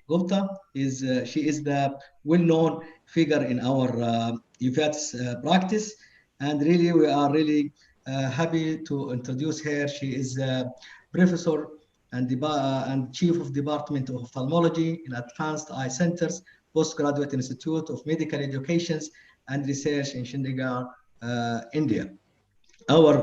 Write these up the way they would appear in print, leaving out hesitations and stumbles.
Gupta. She is the well-known figure in our Uveitis practice, and really we are really happy to introduce her. She is a professor and chief of Department of Ophthalmology in Advanced Eye Centers, Postgraduate Institute of Medical Education and Research in Chandigarh, India. Our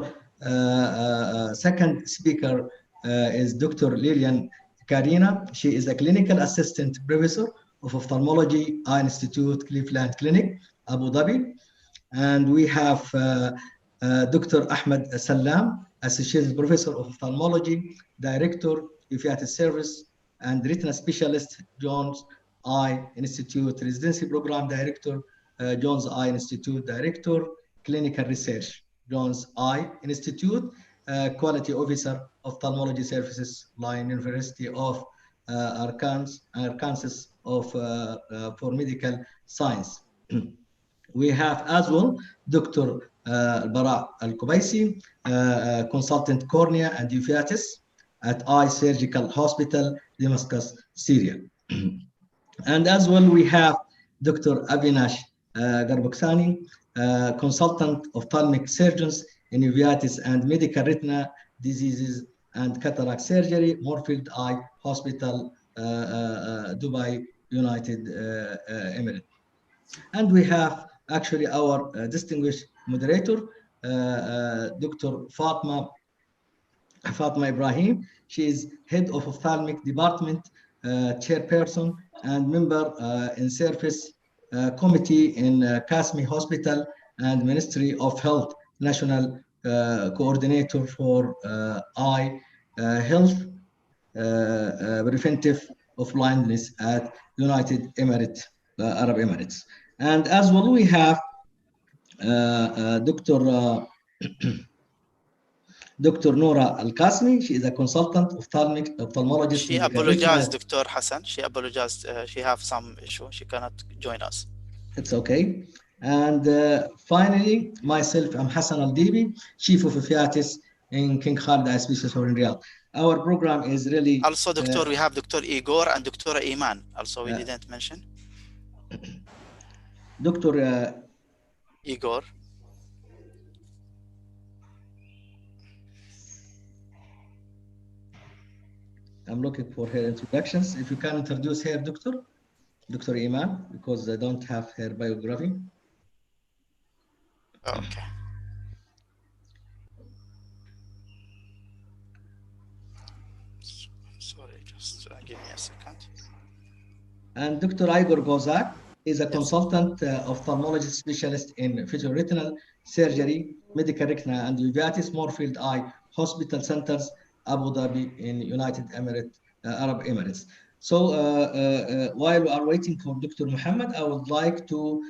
second speaker is Dr. Lilian Karina. She is a clinical assistant professor of ophthalmology, Eye Institute, Cleveland Clinic, Abu Dhabi. And we have Dr. Ahmed Salam, associate professor of ophthalmology, director, Uveitis Service, and retina specialist, Jones Eye Institute, residency program director, Jones Eye Institute, director, clinical research, Jones Eye Institute, quality officer, ophthalmology services, Line University of Arkansas for medical science. We have as well Dr. Bara Al-Kubaisi, consultant cornea and uveitis at Eye Surgical Hospital, Damascus, Syria. And as well, we have Dr. Avinash Garbaksani, consultant ophthalmic surgeons in uveitis and medical retina diseases and cataract surgery, Moorfield Eye Hospital, Dubai, United Emirates. And we have actually our distinguished moderator, Dr. Fatma Ibrahim. She is head of ophthalmic department, chairperson, and member in service committee in Kasmi Hospital and Ministry of Health, national coordinator for eye health preventive of blindness at United Emirates, Arab Emirates. And as well, we have Dr. Noura Al-Qasmi. She is a consultant ophthalmologist. She apologized, Dr. Hassan. She apologized. She have some issue. She cannot join us. It's okay. And finally, myself, I'm Hassan Al-Dibi, Chief of Uveitis in King Khalid Eye Specialist in Riyadh. Our program is really... Also, Doctor, we have Dr. Igor and Dr. Iman. Also, we didn't mention. Dr. Igor. I'm looking for her introductions. If you can introduce her, Dr. Iman, because I don't have her biography. Okay. Sorry, just give me a second. And Dr. Igor Gozak is a consultant ophthalmology specialist in vitreoretinal surgery, medical retina, and uveitis, Moorfield Eye Hospital Centers, Abu Dhabi in United Arab Emirates. So while we are waiting for Dr. Muhammad, I would like to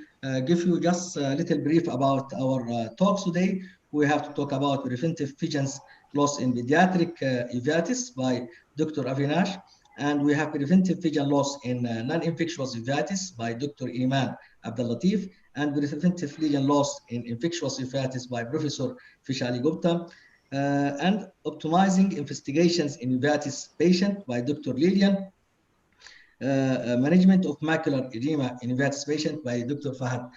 give you just a little brief about our talk today. We have to talk about preventive vision loss in pediatric uveitis by Dr. Avinash, and we have preventive vision loss in non-infectious uveitis by Dr. Iman Abdellatif, and preventive vision loss in infectious uveitis by Professor Fishali Gupta, and optimizing investigations in uveitis patient by Dr. Lilian, management of macular edema in uveitis patient by Dr. Fahad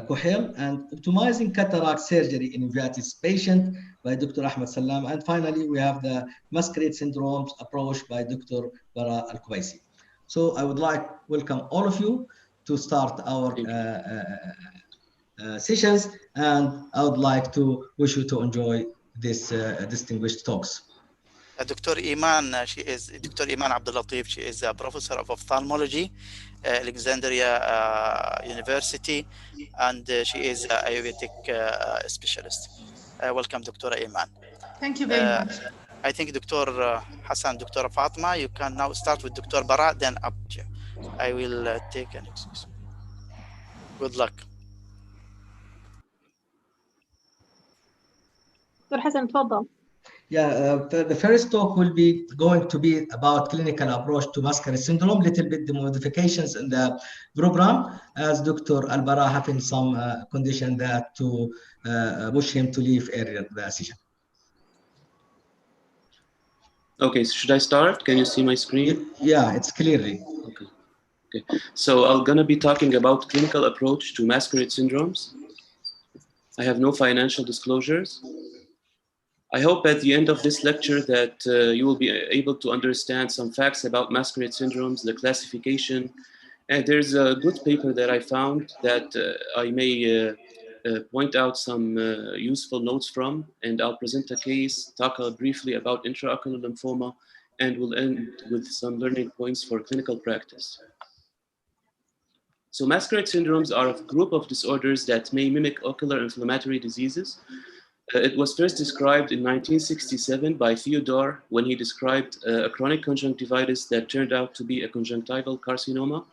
Kohel, and optimizing cataract surgery in uveitis patient by Dr. Ahmed Salam. And finally, we have the masquerade syndromes approach by Dr. Bara Al-Kubaisi. So I would like to welcome all of you to start our sessions, and I would like to wish you to enjoy this distinguished talks. Dr. Iman, she is Dr. Iman Abdellatif. She is a professor of ophthalmology, Alexandria University, and she is a uveitic specialist. Welcome, Dr. Iman. Thank you very much. I think Dr. Hassan, Dr. Fatma, you can now start with Dr. Bara, then up. I will take an excuse. Good luck. Dr. Hassan, تفضل. Yeah, the first talk will be going to be about clinical approach to masquerade syndrome, little bit the modifications in the program, as Dr. Al-Bara having some condition that to push him to leave earlier the session. Okay, so should I start? Can you see my screen? Yeah, it's clearly. Okay. Okay, so I'm gonna be talking about clinical approach to masquerade syndromes. I have no financial disclosures. I hope at the end of this lecture that you will be able to understand some facts about masquerade syndromes, the classification, and there's a good paper that I found that I may point out some useful notes from, and I'll present a case, talk briefly about intraocular lymphoma, and we'll end with some learning points for clinical practice. So masquerade syndromes are a group of disorders that may mimic ocular inflammatory diseases. It was first described in 1967 by Theodore when he described a chronic conjunctivitis that turned out to be a conjunctival carcinoma.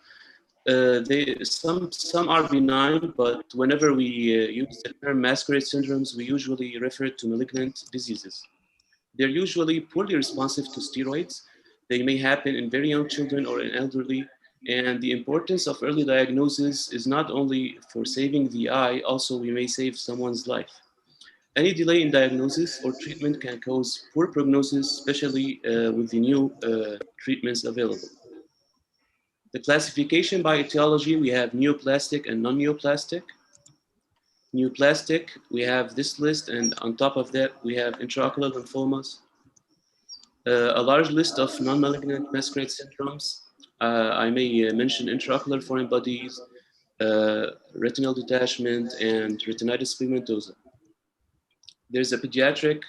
Some are benign, but whenever we use the term masquerade syndromes, we usually refer to malignant diseases. They're usually poorly responsive to steroids. They may happen in very young children or in elderly. And the importance of early diagnosis is not only for saving the eye, also we may save someone's life. Any delay in diagnosis or treatment can cause poor prognosis, especially with the new treatments available. The classification by etiology, we have neoplastic and non-neoplastic. Neoplastic, we have this list, and on top of that, we have intraocular lymphomas, a large list of non-malignant masquerade syndromes. I may mention intraocular foreign bodies, retinal detachment, and retinitis pigmentosa. There's a pediatric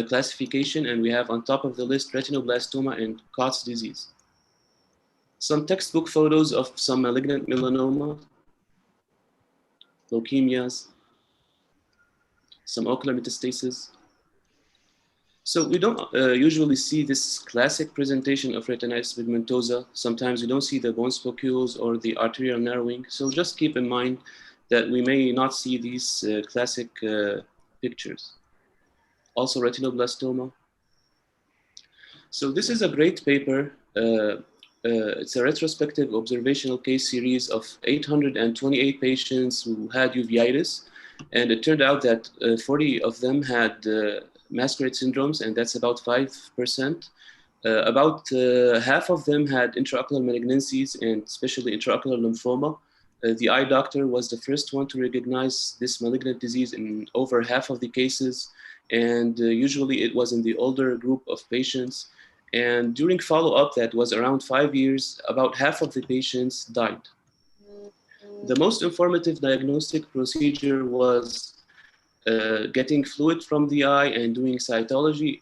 classification, and we have on top of the list retinoblastoma and Cott's disease. Some textbook photos of some malignant melanoma, leukemias, some ocular metastasis. So we don't usually see this classic presentation of retinitis pigmentosa. Sometimes we don't see the bone spicules or the arterial narrowing. So just keep in mind that we may not see these classic pictures. Also retinoblastoma. So this is a great paper. It's a retrospective observational case series of 828 patients who had uveitis. And it turned out that 40 of them had masquerade syndromes, and that's about 5%. About half of them had intraocular malignancies, and especially intraocular lymphoma. The eye doctor was the first one to recognize this malignant disease in over half of the cases, and usually it was in the older group of patients. And during follow-up, that was around 5 years, about half of the patients died. The most informative diagnostic procedure was getting fluid from the eye and doing cytologic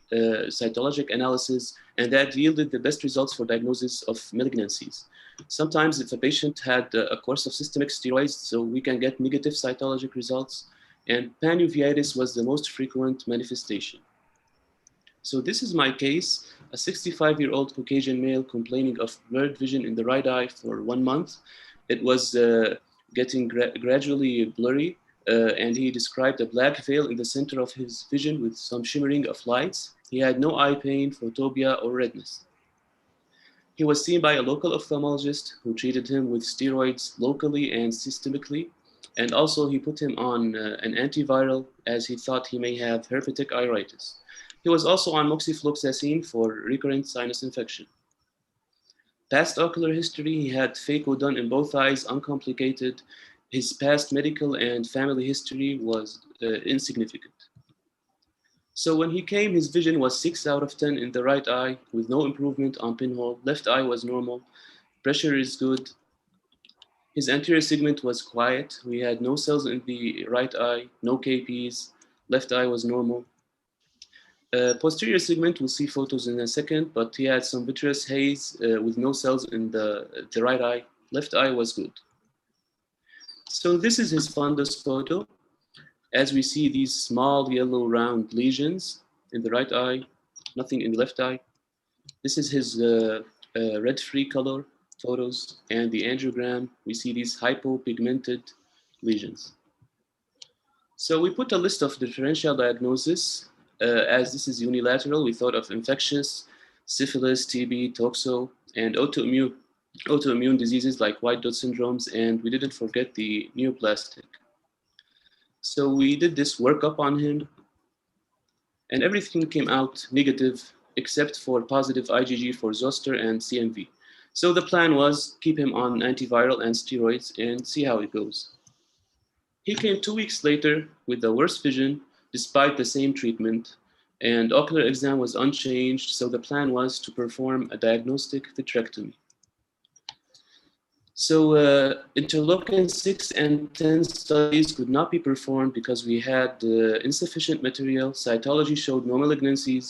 analysis, and that yielded the best results for diagnosis of malignancies. Sometimes if a patient had a course of systemic steroids, so we can get negative cytologic results, and panuveitis was the most frequent manifestation. So this is my case, a 65-year-old Caucasian male complaining of blurred vision in the right eye for 1 month. It was getting gradually blurry, and he described a black veil in the center of his vision with some shimmering of lights. He had no eye pain, photopia, or redness. He was seen by a local ophthalmologist who treated him with steroids locally and systemically, and also he put him on an antiviral as he thought he may have herpetic iritis. He was also on moxifloxacin for recurrent sinus infection. Past ocular history, he had phaco done in both eyes, uncomplicated. His past medical and family history was insignificant. So when he came, his vision was 6 out of 10 in the right eye with no improvement on pinhole. Left eye was normal. Pressure is good. His anterior segment was quiet. We had no cells in the right eye, no KPs. Left eye was normal. Posterior segment, we'll see photos in a second, but he had some vitreous haze with no cells in the right eye. Left eye was good. So this is his fundus photo. As we see these small yellow round lesions in the right eye, nothing in the left eye. This is his red-free color photos, and the angiogram, we see these hypopigmented lesions. So we put a list of differential diagnosis. As this is unilateral, we thought of infectious, syphilis, TB, toxo, and autoimmune diseases like white dot syndromes, and we didn't forget the neoplastic. So we did this workup on him, and everything came out negative except for positive IgG for zoster and CMV. So the plan was keep him on antiviral and steroids and see how it goes. He came 2 weeks later with the worst vision despite the same treatment, and ocular exam was unchanged, so the plan was to perform a diagnostic vitrectomy. So interleukin 6 and 10 studies could not be performed because we had insufficient material. Cytology showed no malignancies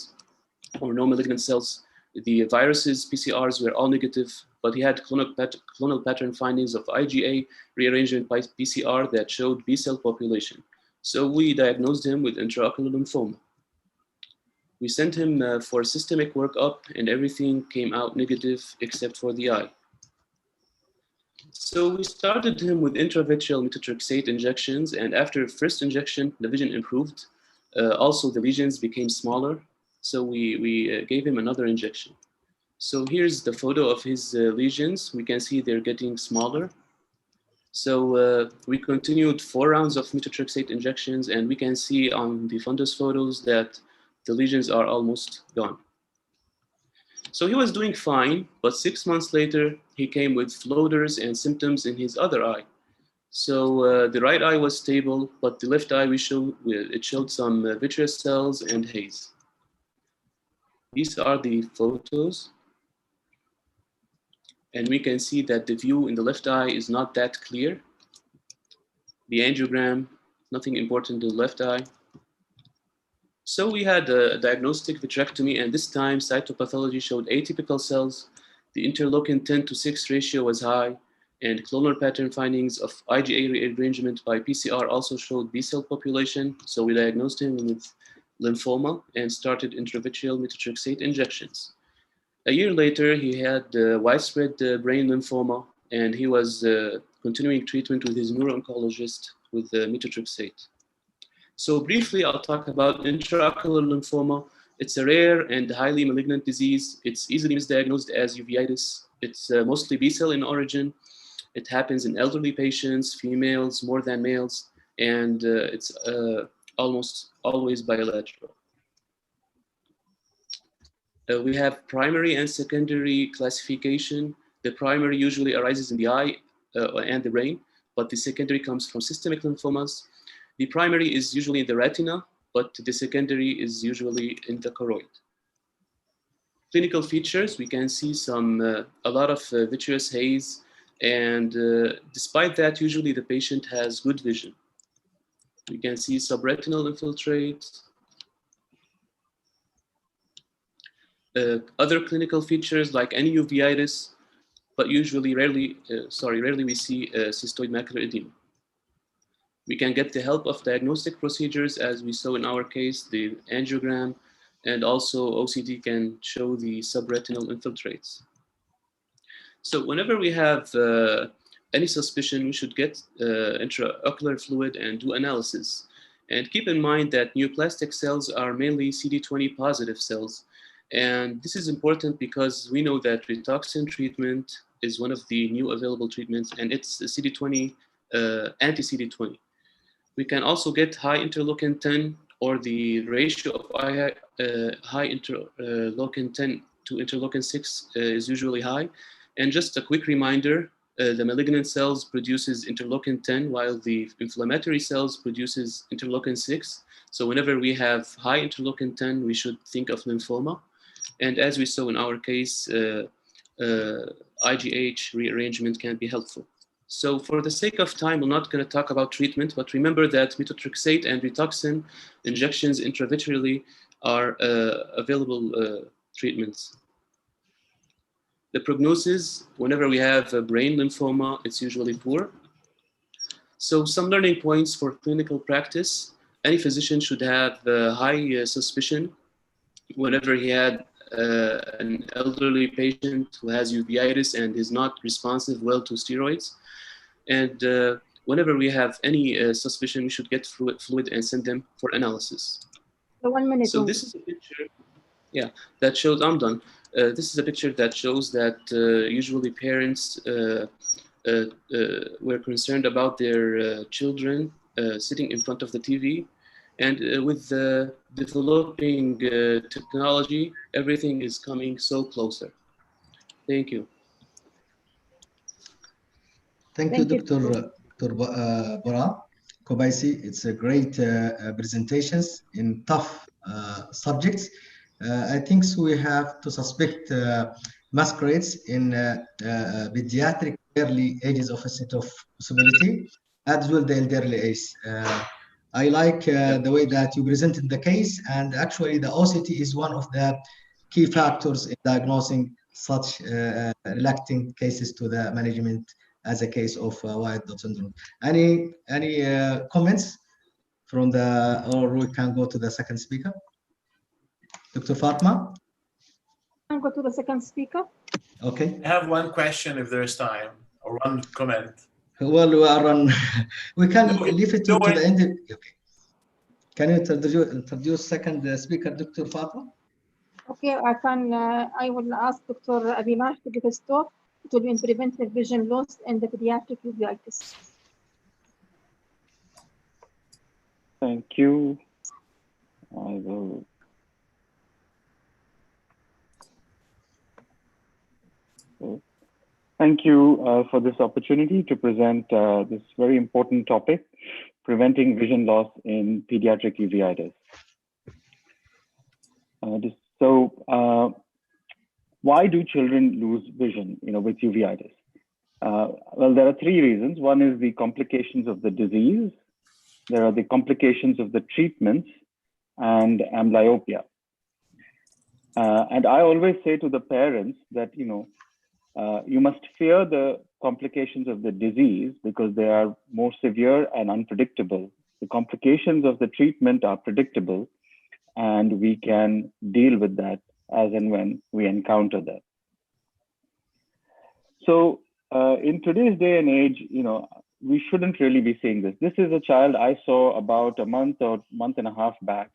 or no malignant cells. The viruses, PCRs were all negative, but he had clonal pattern findings of IgA rearrangement by PCR that showed B cell population. So we diagnosed him with intraocular lymphoma. We sent him for systemic workup and everything came out negative except for the eye. So we started him with intravitreal methotrexate injections, and after first injection, the vision improved. Also, the lesions became smaller, so we gave him another injection. So here's the photo of his lesions. We can see they're getting smaller. So we continued 4 rounds of methotrexate injections, and we can see on the fundus photos that the lesions are almost gone. So he was doing fine, but 6 months later, he came with floaters and symptoms in his other eye. So the right eye was stable, but the left eye, it showed some vitreous cells and haze. These are the photos. And we can see that the view in the left eye is not that clear. The angiogram, nothing important in the left eye. So we had a diagnostic vitrectomy, and this time cytopathology showed atypical cells. The interleukin 10:6 ratio was high, and clonal pattern findings of IgA rearrangement by PCR also showed B cell population. So we diagnosed him with lymphoma and started intravitreal methotrexate injections. A year later, he had widespread brain lymphoma, and he was continuing treatment with his neuro-oncologist with methotrexate. So briefly, I'll talk about intraocular lymphoma. It's a rare and highly malignant disease. It's easily misdiagnosed as uveitis. It's mostly B-cell in origin. It happens in elderly patients, females more than males, and it's almost always bilateral. We have primary and secondary classification. The primary usually arises in the eye and the brain, but the secondary comes from systemic lymphomas. The primary is usually in the retina, but the secondary is usually in the choroid. Clinical features, we can see a lot of vitreous haze, and despite that, usually the patient has good vision. We can see subretinal infiltrate. Other clinical features like any uveitis, but rarely we see cystoid macular edema. We can get the help of diagnostic procedures, as we saw in our case, the angiogram, and also OCT can show the subretinal infiltrates. So whenever we have any suspicion, we should get intraocular fluid and do analysis. And keep in mind that neoplastic cells are mainly CD20 positive cells. And this is important because we know that rituximab treatment is one of the new available treatments, and it's a CD20, anti-CD20. We can also get high interleukin 10, or the ratio of high interleukin 10 to interleukin 6 is usually high. And just a quick reminder, the malignant cells produces interleukin 10, while the inflammatory cells produces interleukin 6. So whenever we have high interleukin 10, we should think of lymphoma. And as we saw in our case, IgH rearrangement can be helpful. So for the sake of time, we're not going to talk about treatment, but remember that methotrexate and Rituxan injections intravitreally are available treatments. The prognosis, whenever we have a brain lymphoma, it's usually poor. So some learning points for clinical practice. Any physician should have high suspicion whenever he had an elderly patient who has uveitis and is not responsive well to steroids. And whenever we have any suspicion, we should get fluid and send them for analysis. So 1 minute. So this is a picture, that shows, I'm done. This is a picture that shows that usually parents were concerned about their children sitting in front of the TV. And with the developing technology, everything is coming so closer. Thank you. Thank you, Dr. Bara Kobaisi. It's a great presentations in tough subjects. I think so we have to suspect masquerades in pediatric early ages of a set of possibility, as well the elderly age. I like the way that you presented the case, and actually the OCT is one of the key factors in diagnosing such reluctant cases to the management as a case of white dot syndrome. Any comments from the, or we can go to the second speaker, Dr. Fatma? I'll go to the second speaker. Okay. I have one question if there's time, or one comment. Well, we are on. We can leave it to the end. Okay. Can you introduce second speaker, Dr. Fatma? Okay, I will ask Dr. Abimah to give his talk. It will be in preventive vision loss and the pediatric uveitis. Thank you. I will. Thank you for this opportunity to present this very important topic, preventing vision loss in pediatric uveitis. Why do children lose vision, with uveitis? Well, there are three reasons. One is the complications of the disease. There are the complications of the treatments and amblyopia. And I always say to the parents that, you must fear the complications of the disease because they are more severe and unpredictable. The complications of the treatment are predictable, and we can deal with that as and when we encounter that. So in today's day and age, we shouldn't really be seeing this. This is a child I saw about a month or month and a half back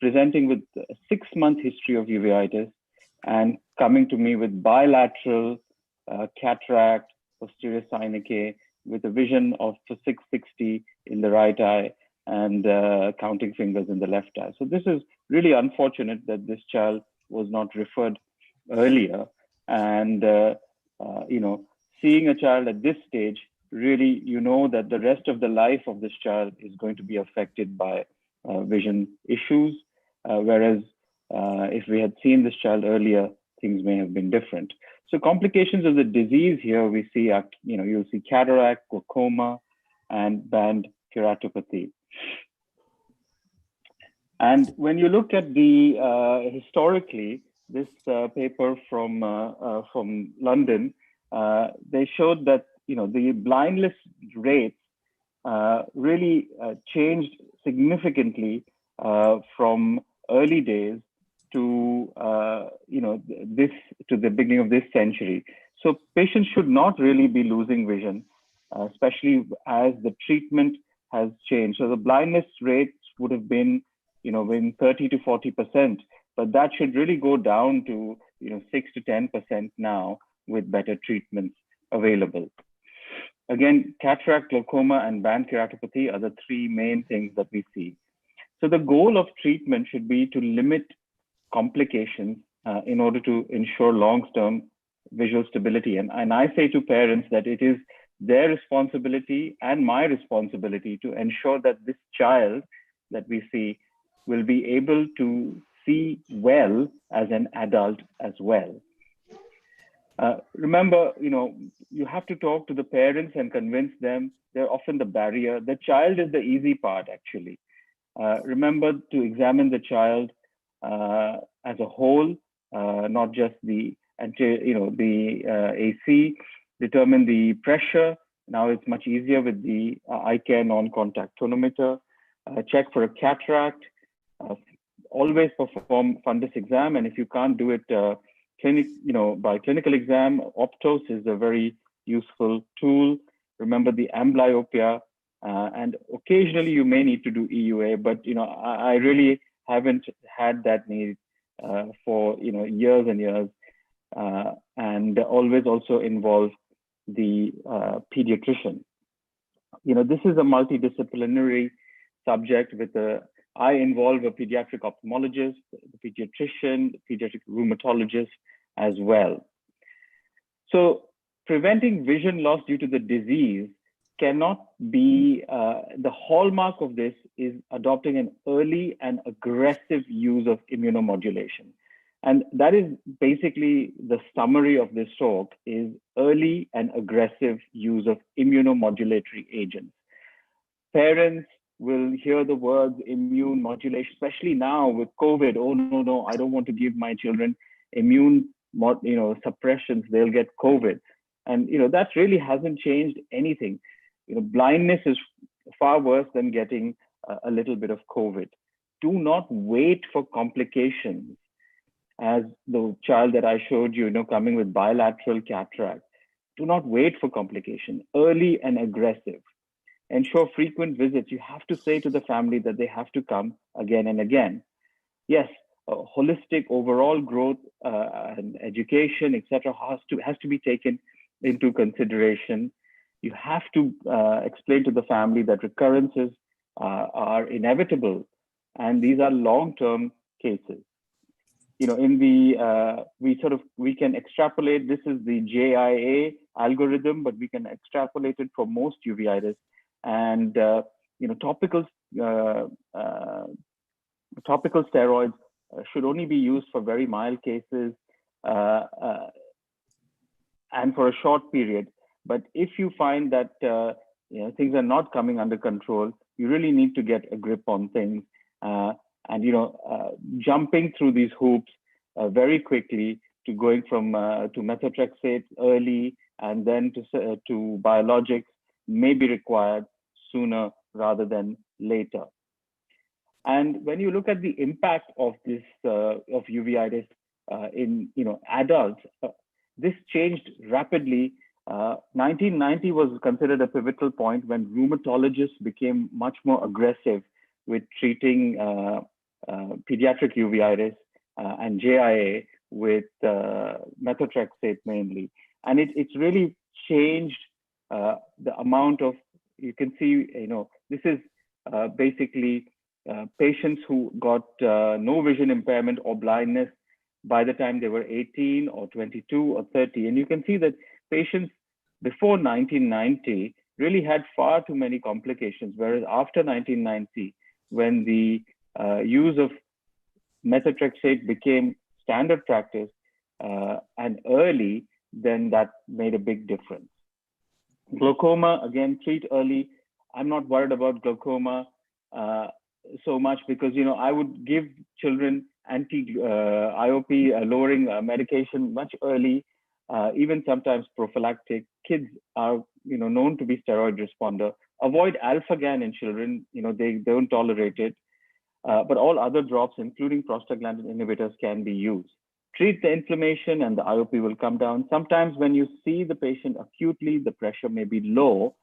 presenting with a 6-month history of uveitis and coming to me with bilateral cataract, posterior synechiae, with a vision of 660 in the right eye and counting fingers in the left eye. So this is really unfortunate that this child was not referred earlier. And, seeing a child at this stage, really, that the rest of the life of this child is going to be affected by vision issues, whereas if we had seen this child earlier, things may have been different. So complications of the disease here, we see, you'll see cataract, glaucoma, and band keratopathy. And when you look at the historically, this paper from London, they showed that the blindness rates really changed significantly from early days to to the beginning of this century. So patients should not really be losing vision, especially as the treatment has changed. So the blindness rates would have been, in 30 to 40%, but that should really go down to 6 to 10% now with better treatments available. Again, cataract, glaucoma, and band keratopathy are the three main things that we see. So the goal of treatment should be to limit complications in order to ensure long-term visual stability. And I say to parents that it is their responsibility and my responsibility to ensure that this child that we see will be able to see well as an adult as well. Remember, you have to talk to the parents and convince them. They're often the barrier. The child is the easy part, actually. Remember to examine the child as a whole, not just the AC. Determine the pressure. Now it's much easier with the eye care non-contact tonometer. Check for a cataract. Always perform fundus exam, and if you can't do it by clinical exam, Optos is a very useful tool. Remember the amblyopia, and occasionally you may need to do EUA, but I really haven't had that need for years and years, and always also involve the pediatrician. This is a multidisciplinary subject with I involve a pediatric ophthalmologist, the pediatrician, the pediatric rheumatologist as well. So preventing vision loss due to the disease cannot be, the hallmark of this is adopting an early and aggressive use of immunomodulation. And that is basically the summary of this talk, is early and aggressive use of immunomodulatory agents. Parents will hear the words immune modulation, especially now with COVID. Oh, no, I don't want to give my children immune suppressions, they'll get COVID. And that really hasn't changed anything. Blindness is far worse than getting a little bit of COVID. Do not wait for complications. As the child that I showed you, coming with bilateral cataract, do not wait for complication. Early and aggressive. Ensure frequent visits. You have to say to the family that they have to come again and again. Yes, holistic overall growth and education, etc., has to be taken into consideration. You have to explain to the family that recurrences are inevitable, and these are long-term cases. In the we can extrapolate. This is the JIA algorithm, but we can extrapolate it for most uveitis. And topical steroids should only be used for very mild cases and for a short period. But if you find that things are not coming under control, you really need to get a grip on things. Jumping through these hoops very quickly to going from to methotrexate early and then to biologics may be required sooner rather than later. And when you look at the impact of this of uveitis in adults, this changed rapidly. 1990 was considered a pivotal point when rheumatologists became much more aggressive with treating pediatric uveitis and JIA with methotrexate mainly. And it's really changed the amount of, you can see, this is basically patients who got no vision impairment or blindness by the time they were 18 or 22 or 30. And you can see that patients before 1990 really had far too many complications, whereas after 1990, when the use of methotrexate became standard practice and early, then that made a big difference. Glaucoma, again, treat early. I'm not worried about glaucoma so much because, I would give children anti-IOP lowering medication much early, even sometimes prophylactic. Kids are, known to be steroid responder. Avoid alpha-GAN in children, they don't tolerate it. But all other drops, including prostaglandin inhibitors, can be used. Treat the inflammation and the IOP will come down. Sometimes when you see the patient acutely, the pressure may be low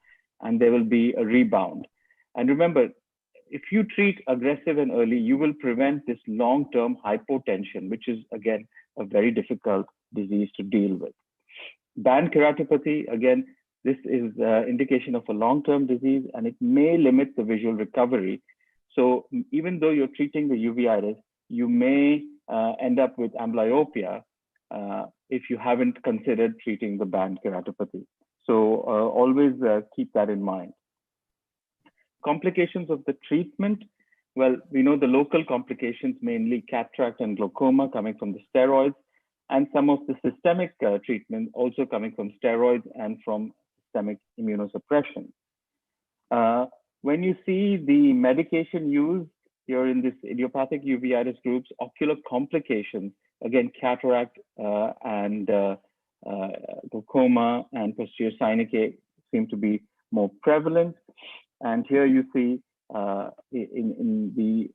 and there will be a rebound. And remember, if you treat aggressive and early, you will prevent this long-term hypotension, which is, again, a very difficult disease to deal with. Band keratopathy, again, this is indication of a long-term disease and it may limit the visual recovery. So even though you're treating the uveitis, you may end up with amblyopia if you haven't considered treating the band keratopathy. So always keep that in mind. Complications of the treatment. Well, we know the local complications, mainly cataract and glaucoma coming from the steroids, and some of the systemic treatment also coming from steroids and from systemic immunosuppression. When you see the medication used here in this idiopathic uveitis groups, ocular complications, again, cataract and glaucoma and posterior synecdoche seem to be more prevalent. And here you see in the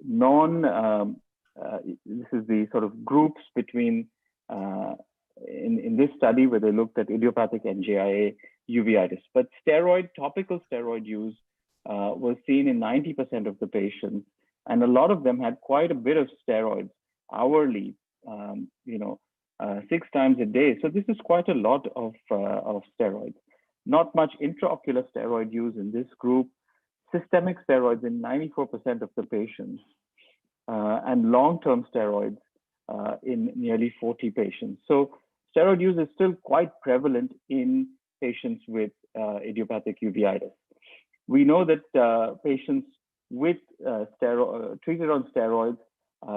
this is the sort of groups between, in this study where they looked at idiopathic and JIA uveitis. But topical steroid use was seen in 90% of the patients. And a lot of them had quite a bit of steroids hourly, 6 times a day. So this is quite a lot of steroids. Not much intraocular steroid use in this group. Systemic steroids in 94% of the patients, and long-term steroids in nearly 40 patients. So steroid use is still quite prevalent in patients with idiopathic uveitis. We know that patients with treated on steroids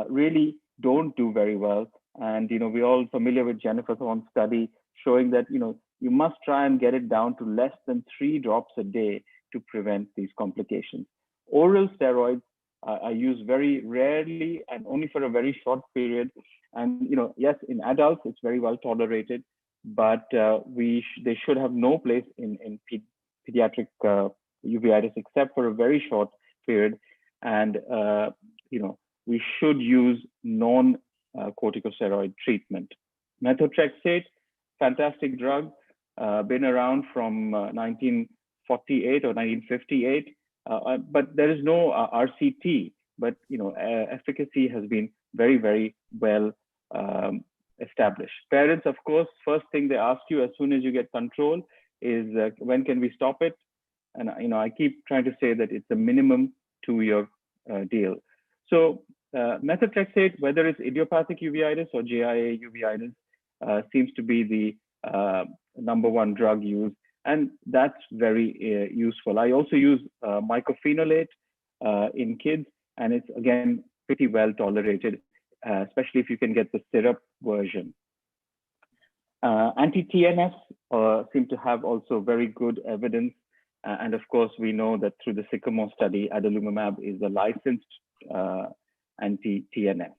really don't do very well. And, we're all familiar with Jennifer Thorne's study showing that, you must try and get it down to less than 3 drops a day to prevent these complications. Oral steroids are used very rarely and only for a very short period. And, yes, in adults, it's very well tolerated, but they should have no place in pediatric uveitis except for a very short period. And, we should use non-corticosteroid treatment. Methotrexate, fantastic drug, been around from 1948 or 1958, but there is no RCT, but efficacy has been very, very well established. Parents, of course, first thing they ask you as soon as you get control is when can we stop it? And I keep trying to say that it's a minimum 2-year deal. So methotrexate, whether it's idiopathic uveitis or JIA uveitis, seems to be the #1 drug used, and that's very useful. I also use mycophenolate in kids, and it's again pretty well tolerated, especially if you can get the syrup version. Anti-TNFs seem to have also very good evidence. And of course, we know that through the Sycamore study, adalimumab is a licensed anti-TNF.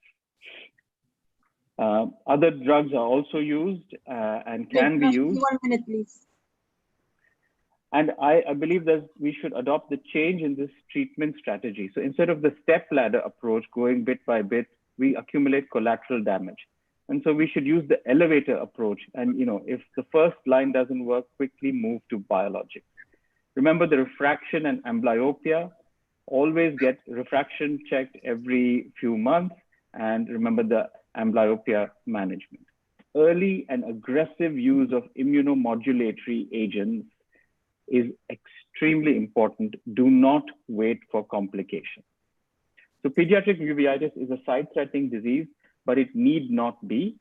Other drugs are also used and can be used. 1 minute, please. And I believe that we should adopt the change in this treatment strategy. So instead of the step ladder approach, going bit by bit, we accumulate collateral damage. And so we should use the elevator approach. And if the first line doesn't work, quickly move to biologics. Remember the refraction and amblyopia. Always get refraction checked every few months. And remember the amblyopia management. Early and aggressive use of immunomodulatory agents is extremely important. Do not wait for complications. So pediatric uveitis is a sight-threatening disease, but it need not be.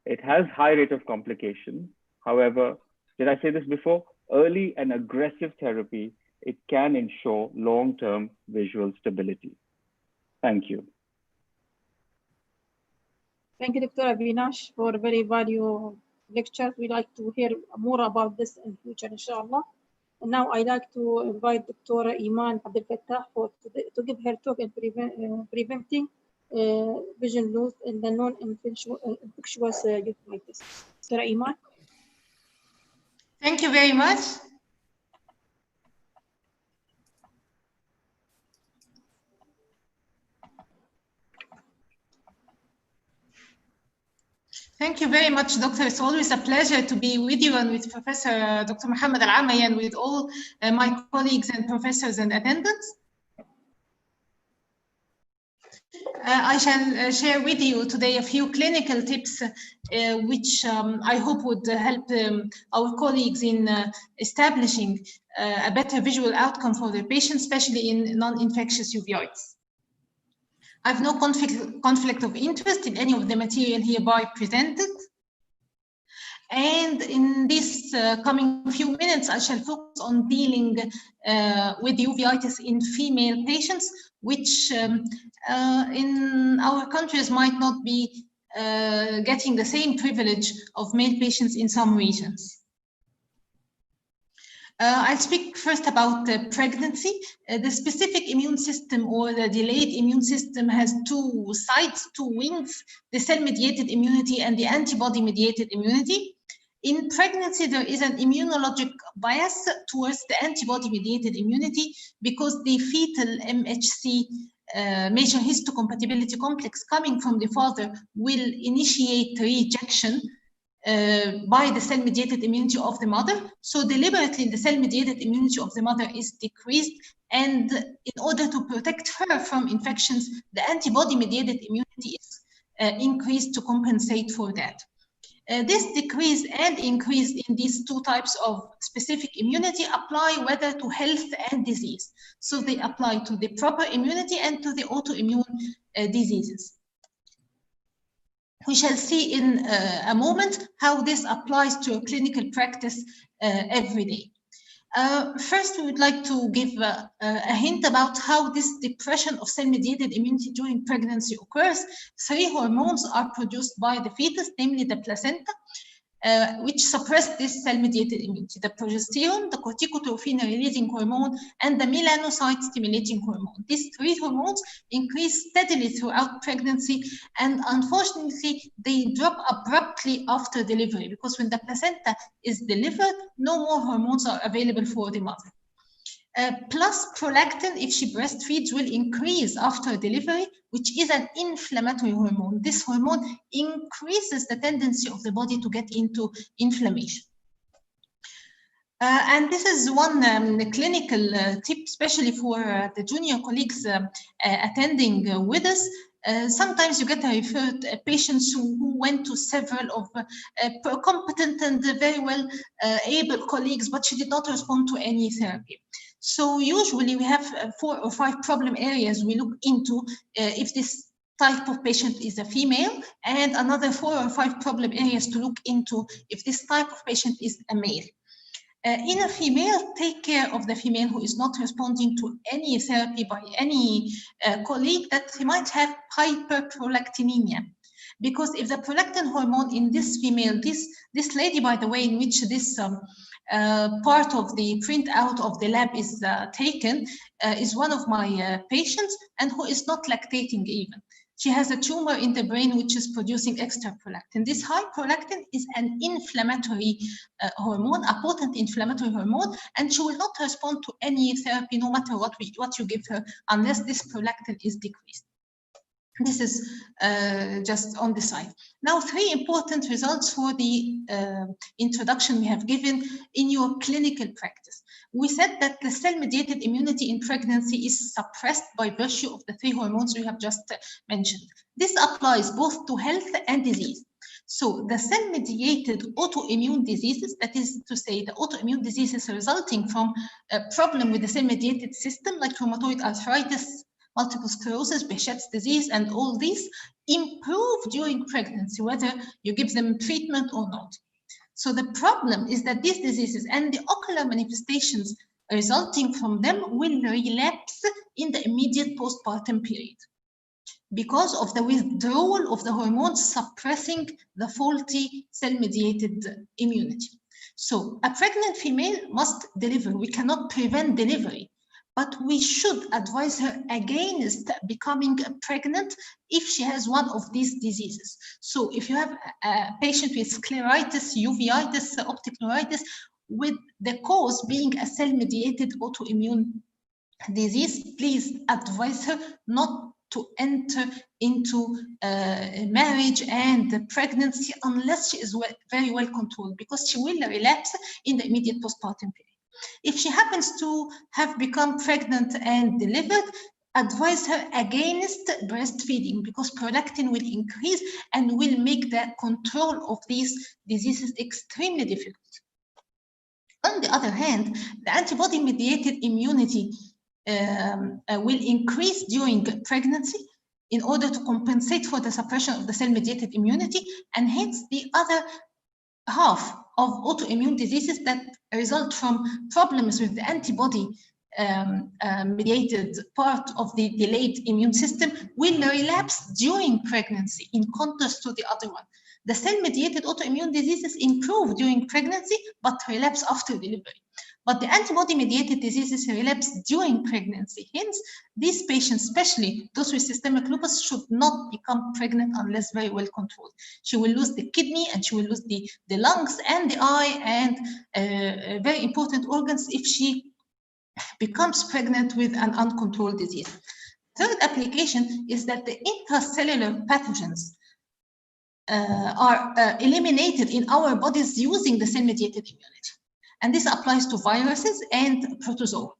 It has high rate of complications. However, did I say this before? Early and aggressive therapy, it can ensure long-term visual stability. Thank you. Thank you, Dr. Avinash, for a very valuable lecture. We'd like to hear more about this in future, inshallah. And now I'd like to invite Dr. Iman Abdel Fattah to give her talk in preventing vision loss in the non-infectious uveitis. Dr. Iman. Thank you very much. Thank you very much, Doctor. It's always a pleasure to be with you and with Professor Dr. Mohammed Al-Amay and with all my colleagues and professors and attendants. I shall share with you today a few clinical tips which I hope would help our colleagues in establishing a better visual outcome for their patients, especially in non-infectious uveitis. I have no conflict of interest in any of the material hereby presented. And in this coming few minutes, I shall focus on dealing with uveitis in female patients, which in our countries might not be getting the same privilege of male patients in some regions. I'll speak first about pregnancy. The specific immune system or the delayed immune system has 2 sides, 2 wings, the cell-mediated immunity and the antibody-mediated immunity. In pregnancy, there is an immunologic bias towards the antibody-mediated immunity because the fetal MHC major histocompatibility complex coming from the father will initiate rejection by the cell-mediated immunity of the mother. So deliberately, the cell-mediated immunity of the mother is decreased, and in order to protect her from infections, the antibody-mediated immunity is increased to compensate for that. This decrease and increase in these 2 types of specific immunity apply whether to health and disease. So they apply to the proper immunity and to the autoimmune diseases. We shall see in a moment how this applies to a clinical practice every day. First, we would like to give a hint about how this depression of cell-mediated immunity during pregnancy occurs. 3 hormones are produced by the fetus, namely the placenta, which suppress this cell-mediated immunity: the progesterone, the corticotrophin-releasing hormone, and the melanocyte-stimulating hormone. These 3 hormones increase steadily throughout pregnancy, and unfortunately, they drop abruptly after delivery, because when the placenta is delivered, no more hormones are available for the mother. Plus prolactin, if she breastfeeds, will increase after delivery, which is an inflammatory hormone. This hormone increases the tendency of the body to get into inflammation. And this is one clinical tip, especially for the junior colleagues attending with us. Sometimes you get referred patients who went to several of competent and very well able colleagues, but she did not respond to any therapy. So usually we have 4 or 5 problem areas we look into if this type of patient is a female, and another 4 or 5 problem areas to look into if this type of patient is a male. In a female, take care of the female who is not responding to any therapy by any colleague, that he might have hyperprolactinemia. Because if the prolactin hormone in this female, this lady, by the way, in which this part of the printout of the lab is taken, is one of my patients, and who is not lactating even. She has a tumor in the brain which is producing extra prolactin. This high prolactin is an inflammatory hormone, a potent inflammatory hormone, and she will not respond to any therapy, no matter what you give her, unless this prolactin is decreased. This is just on the side. Now, 3 important results for the introduction we have given in your clinical practice. We said that the cell-mediated immunity in pregnancy is suppressed by virtue of the 3 hormones we have just mentioned. This applies both to health and disease. So the cell-mediated autoimmune diseases, that is to say the autoimmune diseases resulting from a problem with the cell-mediated system, like rheumatoid arthritis, multiple sclerosis, Behçet's disease, and all these, improve during pregnancy, whether you give them treatment or not. So the problem is that these diseases and the ocular manifestations resulting from them will relapse in the immediate postpartum period because of the withdrawal of the hormones suppressing the faulty cell-mediated immunity. So a pregnant female must deliver. We cannot prevent delivery, but we should advise her against becoming pregnant if she has one of these diseases. So if you have a patient with scleritis, uveitis, optic neuritis, with the cause being a cell-mediated autoimmune disease, please advise her not to enter into marriage and pregnancy unless she is very well controlled, because she will relapse in the immediate postpartum period. If she happens to have become pregnant and delivered, advise her against breastfeeding, because prolactin will increase and will make the control of these diseases extremely difficult. On the other hand, the antibody-mediated immunity will increase during pregnancy in order to compensate for the suppression of the cell-mediated immunity, and hence the other half of autoimmune diseases that result from problems with the antibody mediated part of the delayed immune system will relapse during pregnancy, in contrast to the other one. The cell-mediated autoimmune diseases improve during pregnancy but relapse after delivery. But the antibody-mediated diseases relapse during pregnancy. Hence, these patients, especially those with systemic lupus, should not become pregnant unless very well controlled. She will lose the kidney, and she will lose the lungs and the eye, and very important organs if she becomes pregnant with an uncontrolled disease. Third application is that the intracellular pathogens are eliminated in our bodies using the cell-mediated immunity. And this applies to viruses and protozoa.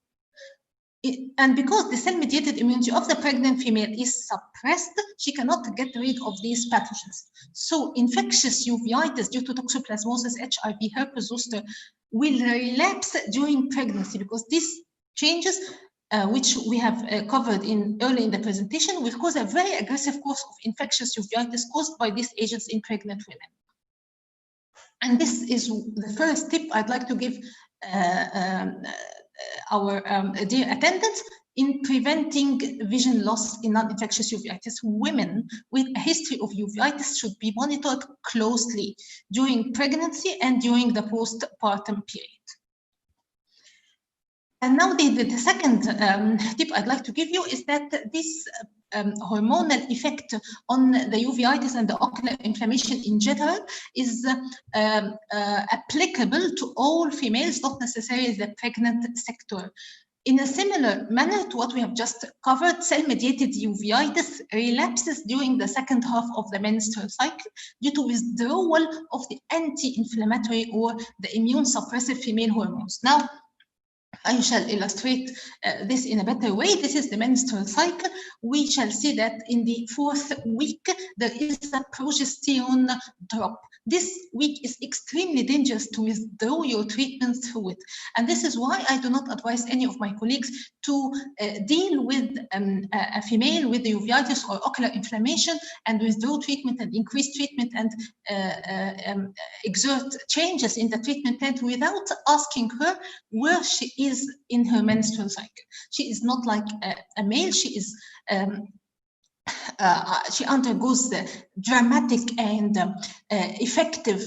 And because the cell-mediated immunity of the pregnant female is suppressed, she cannot get rid of these pathogens. So infectious uveitis due to toxoplasmosis, HIV, herpes zoster will relapse during pregnancy, because these changes which we have covered early in the presentation, will cause a very aggressive course of infectious uveitis caused by these agents in pregnant women. And this is the first tip I'd like to give our dear attendants in preventing vision loss in non-infectious uveitis. Women with a history of uveitis should be monitored closely during pregnancy and during the postpartum period. And now the second tip I'd like to give you is that this hormonal effect on the uveitis and the ocular inflammation in general is applicable to all females, not necessarily the pregnant sector. In a similar manner to what we have just covered, cell-mediated uveitis relapses during the second half of the menstrual cycle due to withdrawal of the anti-inflammatory or the immune suppressive female hormones. Now, I shall illustrate this in a better way. This is the menstrual cycle. We shall see that in the 4th week, there is a progesterone drop. This week is extremely dangerous to withdraw your treatment through it. And this is why I do not advise any of my colleagues to deal with a female with uveitis or ocular inflammation and withdraw treatment and increase treatment and exert changes in the treatment plan without asking her where she is in her menstrual cycle. She is not like a male. She is she undergoes the dramatic and effective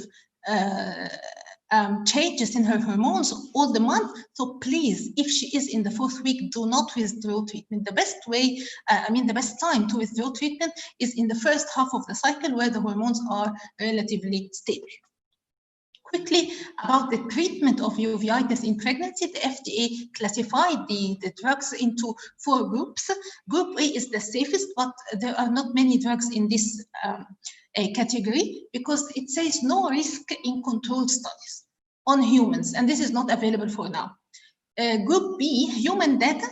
changes in her hormones all the month. So please, if she is in the 4th week, do not withdraw treatment. The best way, the best time to withdraw treatment is in the first half of the cycle where the hormones are relatively stable. Quickly about the treatment of uveitis in pregnancy, the FDA classified the drugs into 4 groups. Group A is the safest, but there are not many drugs in this category because it says no risk in controlled studies on humans, and this is not available for now. Group B, human data,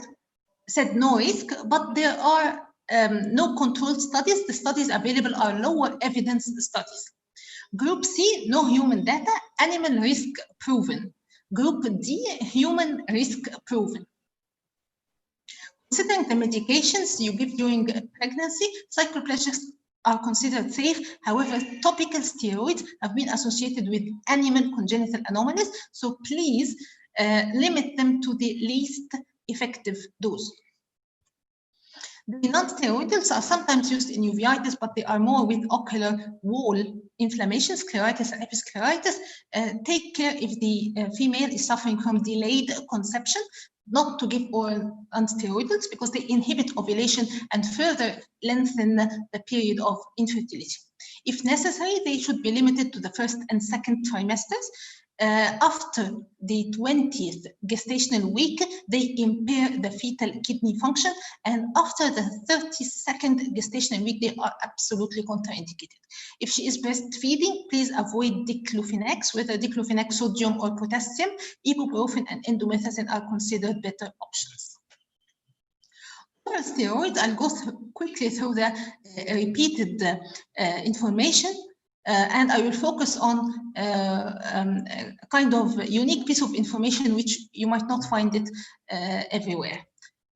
said no risk, but there are no controlled studies. The studies available are lower evidence studies. Group C, no human data, animal risk proven. Group D, human risk proven. Considering the medications you give during pregnancy, cycloplexus are considered safe. However, topical steroids have been associated with animal congenital anomalies, so please limit them to the least effective dose. The non-steroidals are sometimes used in uveitis, but they are more with ocular wall inflammation, scleritis and episcleritis. Take care if the female is suffering from delayed conception, not to give oral non-steroidals because they inhibit ovulation and further lengthen the period of infertility. If necessary, they should be limited to the 1st and 2nd trimesters. After the 20th gestational week, they impair the fetal kidney function, and after the 32nd gestational week, they are absolutely contraindicated. If she is breastfeeding, please avoid diclofenac, whether diclofenac sodium or potassium. Ibuprofen and indomethacin are considered better options. Oral steroids, I'll go quickly through the repeated information. And I will focus on a kind of unique piece of information which you might not find it everywhere.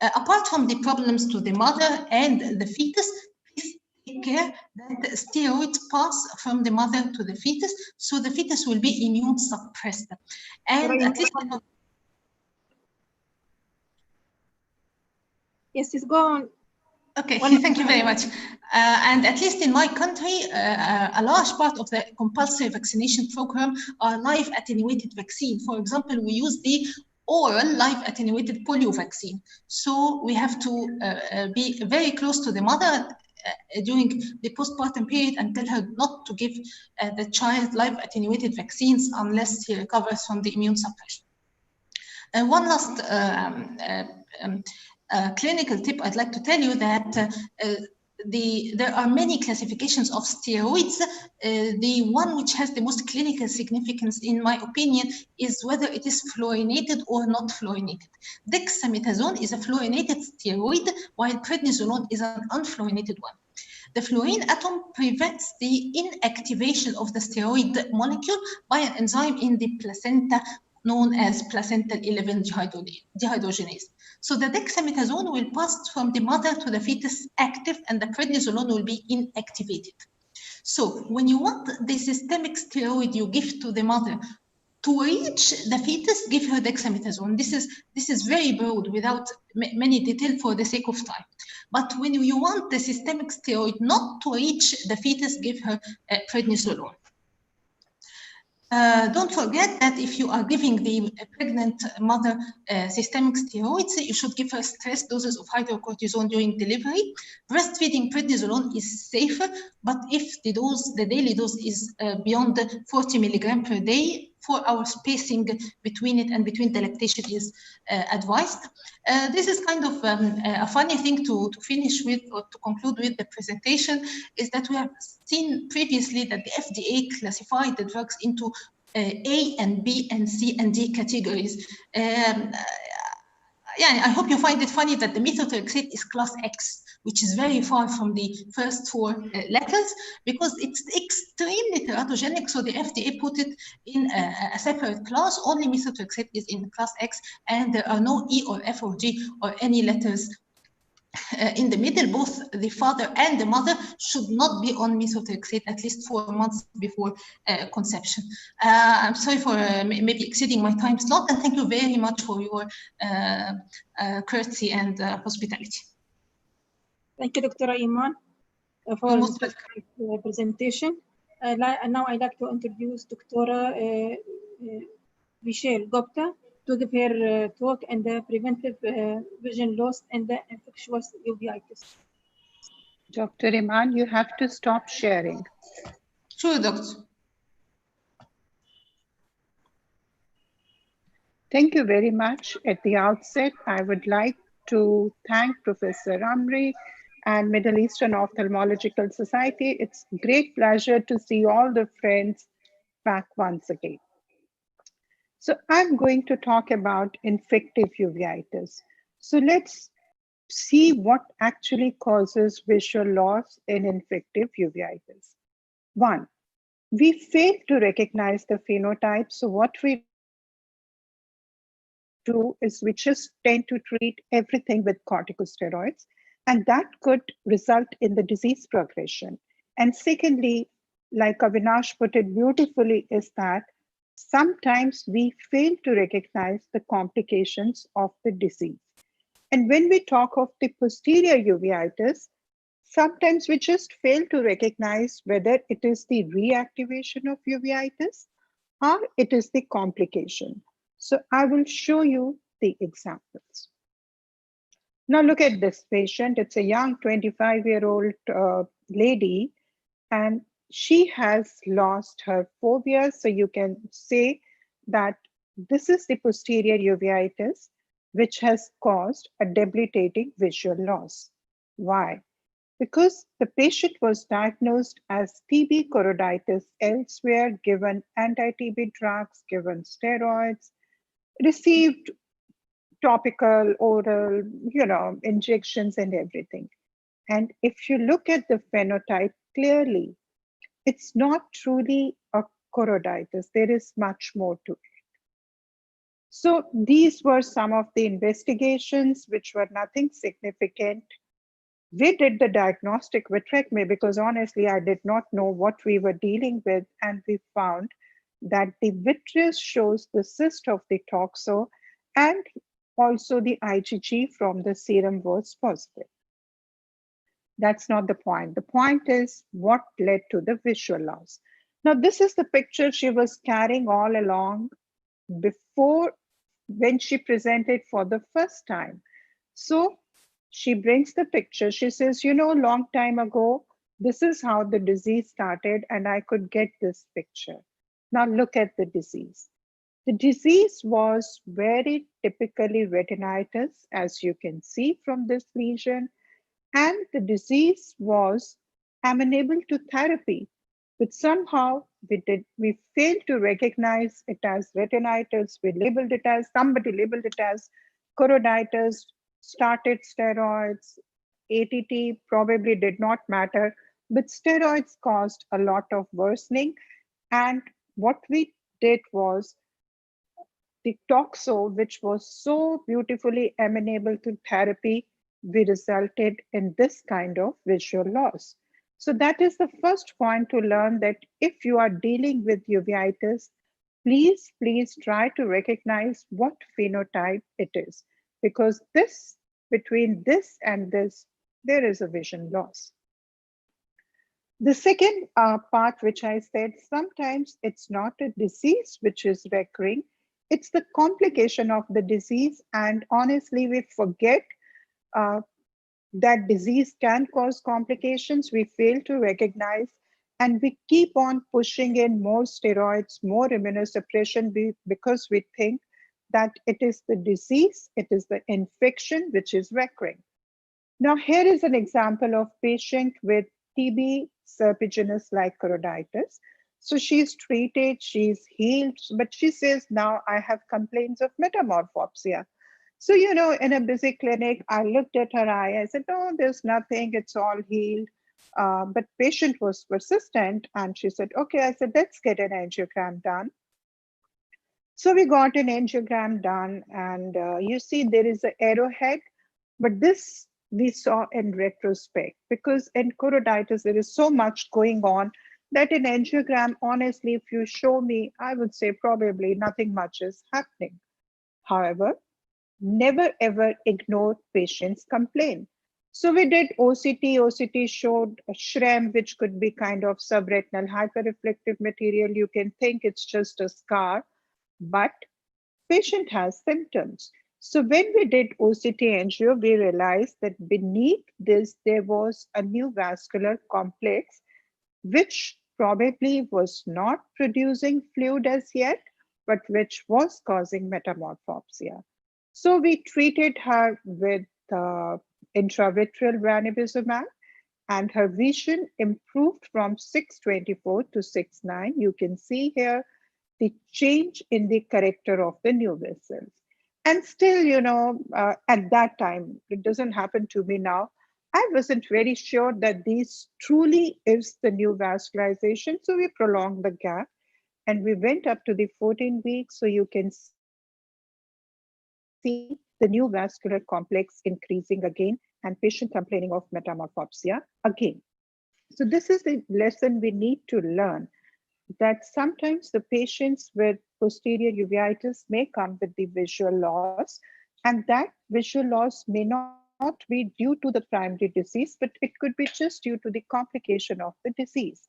Apart from the problems to the mother and the fetus, please take care that steroids pass from the mother to the fetus, so the fetus will be immune suppressed. And at least yes, it's gone. Okay, thank you very much. And at least in my country, a large part of the compulsory vaccination program are live attenuated vaccine. For example, we use the oral live attenuated polio vaccine. So we have to be very close to the mother during the postpartum period and tell her not to give the child live attenuated vaccines unless he recovers from the immune suppression. And one last clinical tip I'd like to tell you that there are many classifications of steroids. The one which has the most clinical significance, in my opinion, is whether it is fluorinated or not fluorinated. Dexamethasone is a fluorinated steroid, while prednisolone is an unfluorinated one. The fluorine atom prevents the inactivation of the steroid molecule by an enzyme in the placenta known as placental 11 dehydrogenase. So the dexamethasone will pass from the mother to the fetus active, and the prednisolone will be inactivated. So when you want the systemic steroid you give to the mother to reach the fetus, give her dexamethasone. This is very broad without many detail for the sake of time. But when you want the systemic steroid not to reach the fetus, give her prednisolone. Don't forget that if you are giving the pregnant mother systemic steroids, you should give her stress doses of hydrocortisone during delivery. Breastfeeding prednisolone is safer, but if the daily dose is beyond 40 milligram per day, 4 hours spacing between it and between the lactation is advised. This is kind of a funny thing to finish with or to conclude with the presentation, is that we have seen previously that the FDA classified the drugs into A and B and C and D categories. Yeah, I hope you find it funny that the methotrexate is class X, which is very far from the first 4 letters, because it's extremely teratogenic. So the FDA put it in a separate class. Only methotrexate is in class X, and there are no E or F or G or any letters in the middle. Both the father and the mother should not be on methotrexate at least 4 months before conception. I'm sorry for maybe exceeding my time slot, and thank you very much for your courtesy and hospitality. Thank you, Dr. Iman, for this presentation. Now I'd like to introduce Dr. Vishal Gupta to give her talk on the preventive vision loss and the infectious uveitis. Dr. Iman, you have to stop sharing. Sure, doctor. Thank you very much. At the outset, I would like to thank Professor Amri and Middle Eastern Ophthalmological Society. It's a great pleasure to see all the friends back once again. So I'm going to talk about infective uveitis. So let's see what actually causes visual loss in infective uveitis. 1, we fail to recognize the phenotype. So what we do is we just tend to treat everything with corticosteroids, and that could result in the disease progression. And secondly, like Avinash put it beautifully, is that sometimes we fail to recognize the complications of the disease. And when we talk of the posterior uveitis, sometimes we just fail to recognize whether it is the reactivation of uveitis or it is the complication. So I will show you the examples. Now look at this patient. It's a young 25-year-old lady, and she has lost her fovea. So you can say that this is the posterior uveitis, which has caused a debilitating visual loss. Why? Because the patient was diagnosed as TB choroiditis elsewhere, given anti-TB drugs, given steroids, received topical, oral, injections and everything. And if you look at the phenotype clearly, it's not truly a choroiditis. There is much more to it. So these were some of the investigations which were nothing significant. We did the diagnostic vitrectomy because honestly, I did not know what we were dealing with. And we found that the vitreous shows the cyst of the toxo, and also the IgG from the serum was positive. That's not the point. The point is what led to the visual loss. Now, this is the picture she was carrying all along before when she presented for the first time. So she brings the picture. She says, long time ago, this is how the disease started and I could get this picture. Now look at the disease. The disease was very typically retinitis, as you can see from this lesion. And the disease was amenable to therapy, but somehow we failed to recognize it as retinitis. Somebody labeled it as choroiditis, started steroids, ATT probably did not matter, but steroids caused a lot of worsening. And what we did was the toxo, which was so beautifully amenable to therapy, we resulted in this kind of visual loss. So that is the first point to learn, that if you are dealing with uveitis, please try to recognize what phenotype it is, because between this and this, there is a vision loss. The second part, which I said, sometimes it's not a disease which is recurring, it's the complication of the disease. And honestly, we forget uh, that disease can cause complications. We fail to recognize, and we keep on pushing in more steroids, more immunosuppression, because we think that it is the disease, it is the infection which is recurring. Now, here is an example of patient with TB serpiginous like choroiditis. So she's treated, she's healed, but she says, now I have complaints of metamorphopsia. So, in a busy clinic, I looked at her eye, I said, no, there's nothing, it's all healed. But patient was persistent, and she said, okay. I said, let's get an angiogram done. So we got an angiogram done, and you see there is an arrowhead, but this we saw in retrospect, because in choroiditis, there is so much going on that in angiogram, honestly, if you show me, I would say probably nothing much is happening. However, never ever ignore patients' complaint. So we did OCT. OCT showed a SHREM, which could be kind of subretinal hyperreflective material. You can think it's just a scar, but patient has symptoms. So when we did OCT angio, we realized that beneath this, there was a new vascular complex, which probably was not producing fluid as yet, but which was causing metamorphopsia. So we treated her with intravitreal ranibizumab, and her vision improved from 624 to 69. You can see here the change in the character of the new vessels. And still, at that time, it doesn't happen to me now, I wasn't very sure that this truly is the new vascularization. So we prolonged the gap, and we went up to the 14 weeks. So you can see the new vascular complex increasing again, and patient complaining of metamorphopsia again. So this is the lesson we need to learn, that sometimes the patients with posterior uveitis may come with the visual loss, and that visual loss may not be due to the primary disease, but it could be just due to the complication of the disease.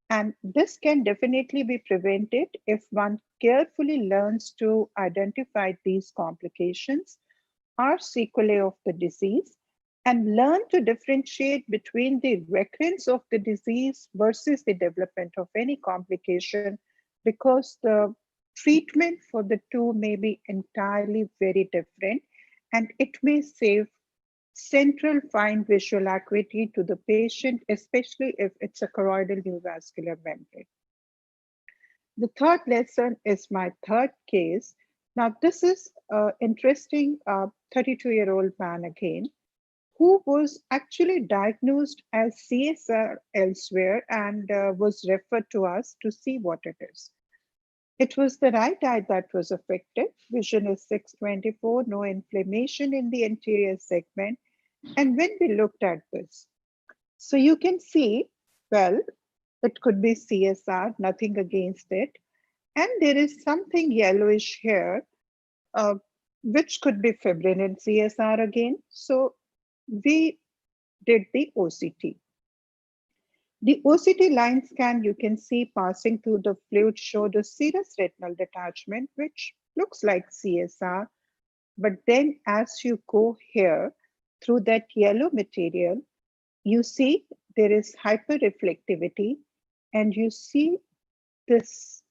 And this can definitely be prevented if one carefully learns to identify these complications or sequelae of the disease, and learn to differentiate between the recurrence of the disease versus the development of any complication, because the treatment for the two may be entirely very different, and it may save central fine visual acuity to the patient, especially if it's a choroidal neovascular membrane. The third lesson is my third case. Now, this is an interesting 32-year-old man again, who was actually diagnosed as CSR elsewhere and was referred to us to see what it is. It was the right eye that was affected. Vision is 624, no inflammation in the anterior segment. And when we looked at this, so you can see, well, it could be CSR, nothing against it. And there is something yellowish here, which could be fibrin in CSR again. So we did the OCT. The OCT line scan, you can see passing through the fluid showed a serous retinal detachment, which looks like CSR. But then as you go here through that yellow material, you see there is hyperreflectivity, and you see this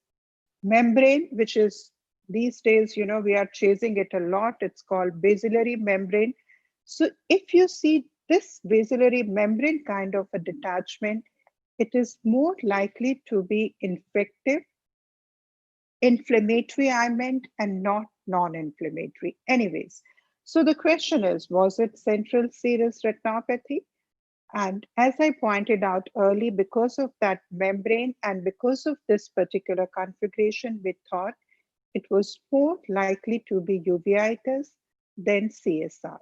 membrane, which is these days, we are chasing it a lot. It's called basilar membrane. So if you see this basilar membrane kind of a detachment, it is more likely to be infective, inflammatory, I meant, and not non-inflammatory. Anyways, so the question is, was it central serous retinopathy? And as I pointed out early, because of that membrane and because of this particular configuration, we thought it was more likely to be uveitis than CSR.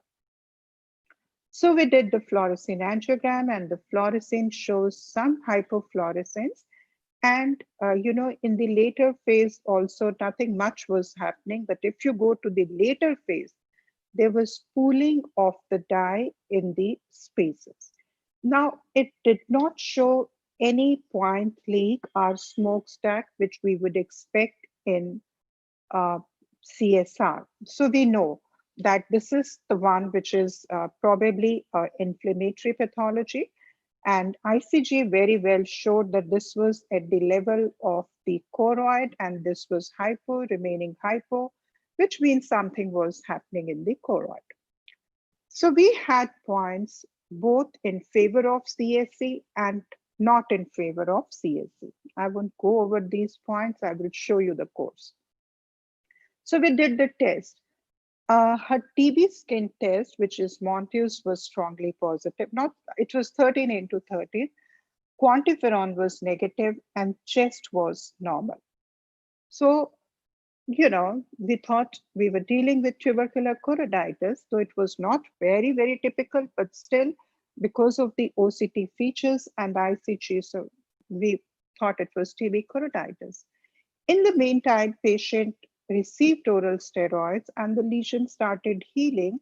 So we did the fluorescein angiogram, and the fluorescein shows some hypofluorescence. And, in the later phase also, nothing much was happening. But if you go to the later phase, there was pooling of the dye in the spaces. Now, it did not show any point leak or smokestack, which we would expect in CSR. So we know that this is the one which is probably inflammatory pathology. And ICG very well showed that this was at the level of the choroid, and this was hypo, remaining hypo, which means something was happening in the choroid. So we had points both in favor of CSC and not in favor of CSC. I won't go over these points. I will show you the course. So we did the test. Her TB skin test, which is Monteus, was strongly positive. It was 13 into 13. Quantiferon was negative and chest was normal. So, we thought we were dealing with tubercular choroiditis, so it was not very, very typical, but still, because of the OCT features and ICG, so we thought it was TB choroiditis. In the meantime, patient received oral steroids and the lesion started healing.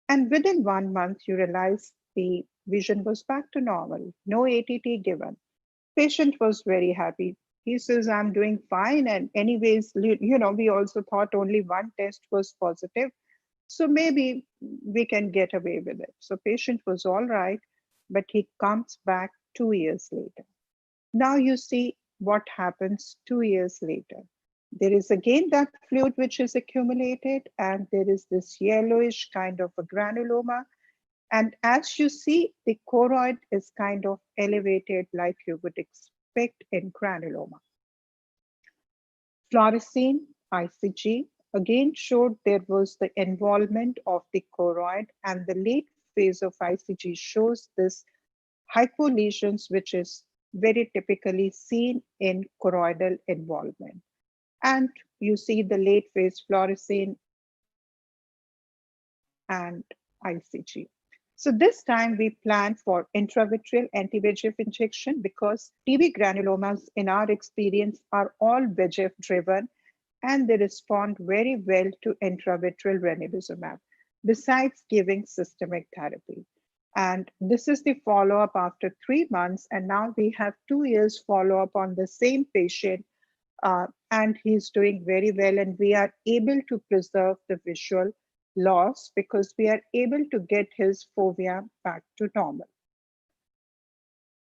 And within 1 month, you realize the vision was back to normal, no ATT given. Patient was very happy. He says, I'm doing fine. And anyways, we also thought only one test was positive. So maybe we can get away with it. So patient was all right, but he comes back 2 years later. Now you see what happens 2 years later. There is again that fluid which is accumulated, and there is this yellowish kind of a granuloma. And as you see, the choroid is kind of elevated like you would expect in granuloma. Fluorescein ICG again showed there was the involvement of the choroid, and the late phase of ICG shows this hypolesions, which is very typically seen in choroidal involvement. And you see the late phase fluorescein and ICG. So this time we planned for intravitreal anti-VEGF injection because TB granulomas in our experience are all VEGF driven and they respond very well to intravitreal ranibizumab besides giving systemic therapy. And this is the follow-up after 3 months, and now we have 2 years follow-up on the same patient, and he's doing very well, and we are able to preserve the visual loss because we are able to get his fovea back to normal.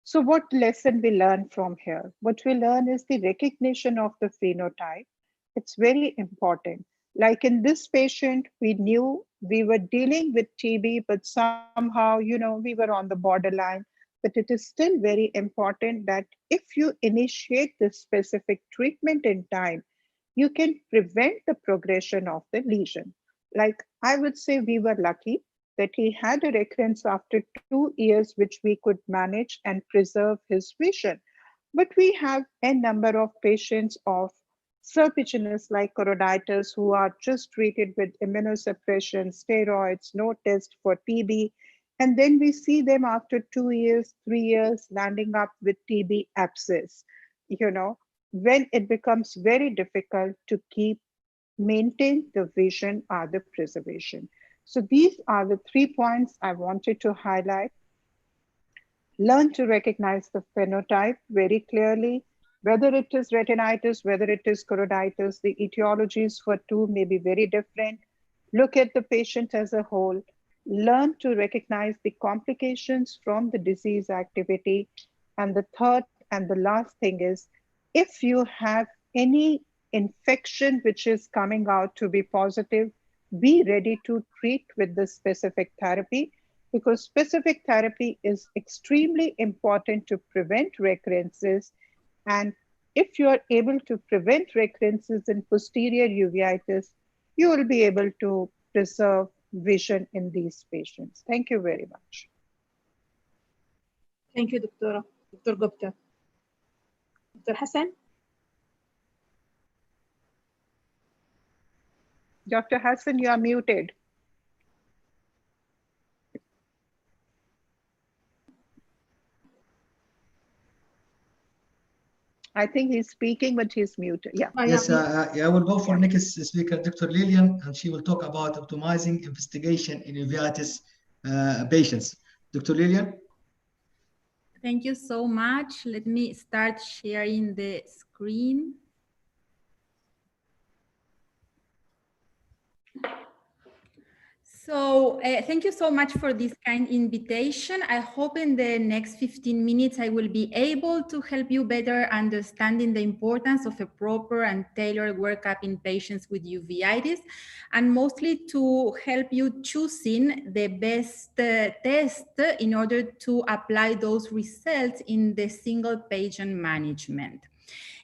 So what lesson we learn from here? What we learn is the recognition of the phenotype. It's very important. Like in this patient, we knew we were dealing with TB, but somehow, we were on the borderline. But it is still very important that if you initiate this specific treatment in time, you can prevent the progression of the lesion. Like I would say we were lucky that he had a recurrence after 2 years, which we could manage and preserve his vision. But we have a number of patients of serpiginous like choroiditis who are just treated with immunosuppression, steroids, no test for TB. And then we see them after 2 years, 3 years, landing up with TB abscess, when it becomes very difficult to maintain the vision or the preservation. So these are the 3 points I wanted to highlight. Learn to recognize the phenotype very clearly, whether it is retinitis, whether it is choroiditis, the etiologies for 2 may be very different. Look at the patient as a whole. Learn to recognize the complications from the disease activity. And the third and the last thing is, if you have any infection which is coming out to be positive, be ready to treat with the specific therapy, because specific therapy is extremely important to prevent recurrences. And if you are able to prevent recurrences in posterior uveitis, you will be able to preserve vision in these patients. Thank you very much. Thank you, Dr. Gupta. Dr. Hassan? Dr. Hassan, you are muted. I think he's speaking, but he's muted. Yeah. Yes, I will go for next speaker, Dr. Lillian, and she will talk about optimizing investigation in uveitis patients. Dr. Lillian? Thank you so much. Let me start sharing the screen. So thank you so much for this kind invitation. I hope in the next 15 minutes I will be able to help you better understanding the importance of a proper and tailored workup in patients with uveitis, and mostly to help you choosing the best test in order to apply those results in the single patient management.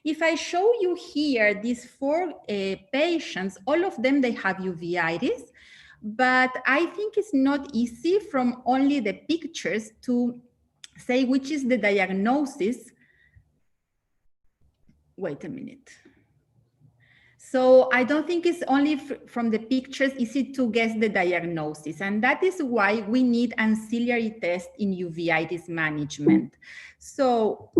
If I show you here these 4 patients, all of them, they have uveitis. But I think it's not easy from only the pictures to say which is the diagnosis. Wait a minute. So I don't think it's only from the pictures easy to guess the diagnosis. And that is why we need ancillary tests in uveitis management. So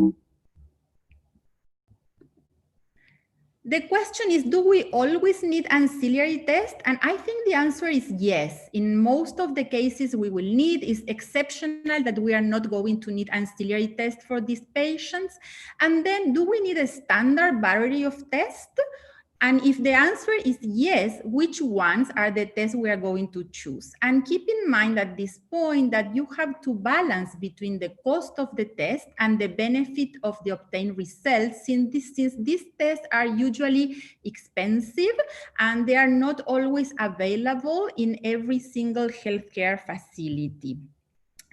the question is, do we always need ancillary tests? And I think the answer is yes. In most of the cases we will need. It's exceptional that we are not going to need ancillary tests for these patients. And then do we need a standard battery of tests? And if the answer is yes, which ones are the tests we are going to choose? And keep in mind at this point that you have to balance between the cost of the test and the benefit of the obtained results, since these tests are usually expensive and they are not always available in every single healthcare facility.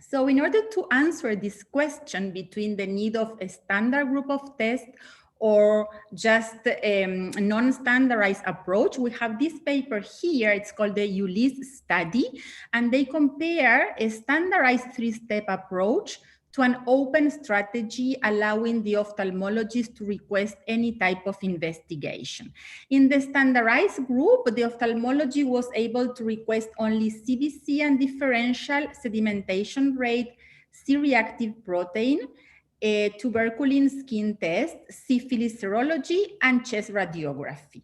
So in order to answer this question between the need of a standard group of tests or just a non-standardized approach, we have this paper here. It's called the ULIS study, and they compare a standardized 3-step approach to an open strategy allowing the ophthalmologist to request any type of investigation. In the standardized group, the ophthalmology was able to request only CBC and differential sedimentation rate, C-reactive protein, a tuberculin skin test, syphilis serology, and chest radiography.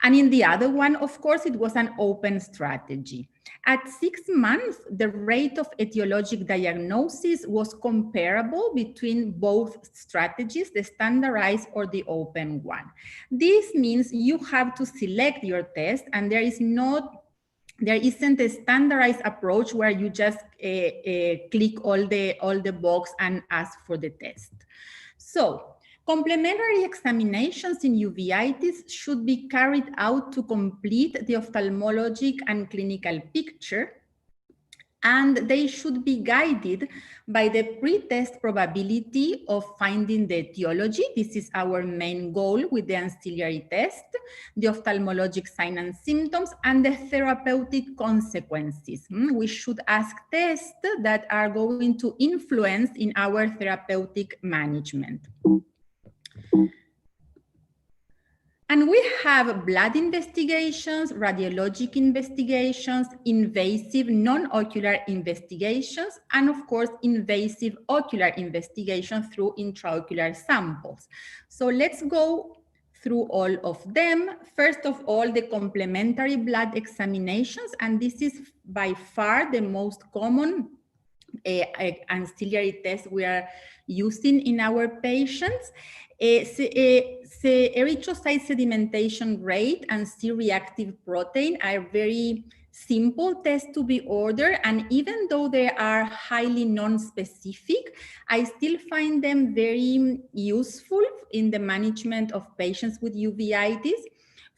And in the other one, of course, it was an open strategy. At 6 months, the rate of etiologic diagnosis was comparable between both strategies, the standardized or the open one. This means you have to select your test, and there isn't a standardized approach where you just click all the box and ask for the test. So complementary examinations in uveitis should be carried out to complete the ophthalmologic and clinical picture, and they should be guided by the pre-test probability of finding the etiology. This is our main goal with the ancillary test, the ophthalmologic signs and symptoms, and the therapeutic consequences. We should ask tests that are going to influence in our therapeutic management. And we have blood investigations, radiologic investigations, invasive non-ocular investigations, and of course, invasive ocular investigations through intraocular samples. So let's go through all of them. First of all, the complementary blood examinations, and this is by far the most common ancillary test we are using in our patients. Erythrocyte sedimentation rate and C-reactive protein are very simple tests to be ordered, and even though they are highly non-specific, I still find them very useful in the management of patients with uveitis.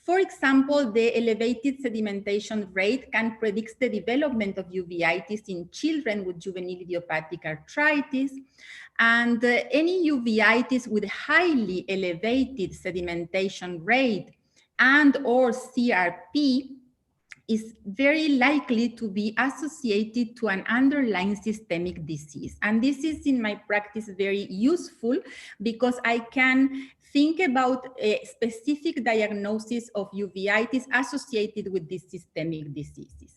For example, the elevated sedimentation rate can predict the development of uveitis in children with juvenile idiopathic arthritis. And any uveitis with highly elevated sedimentation rate and or CRP is very likely to be associated to an underlying systemic disease. And this is in my practice very useful because I can think about a specific diagnosis of uveitis associated with these systemic diseases.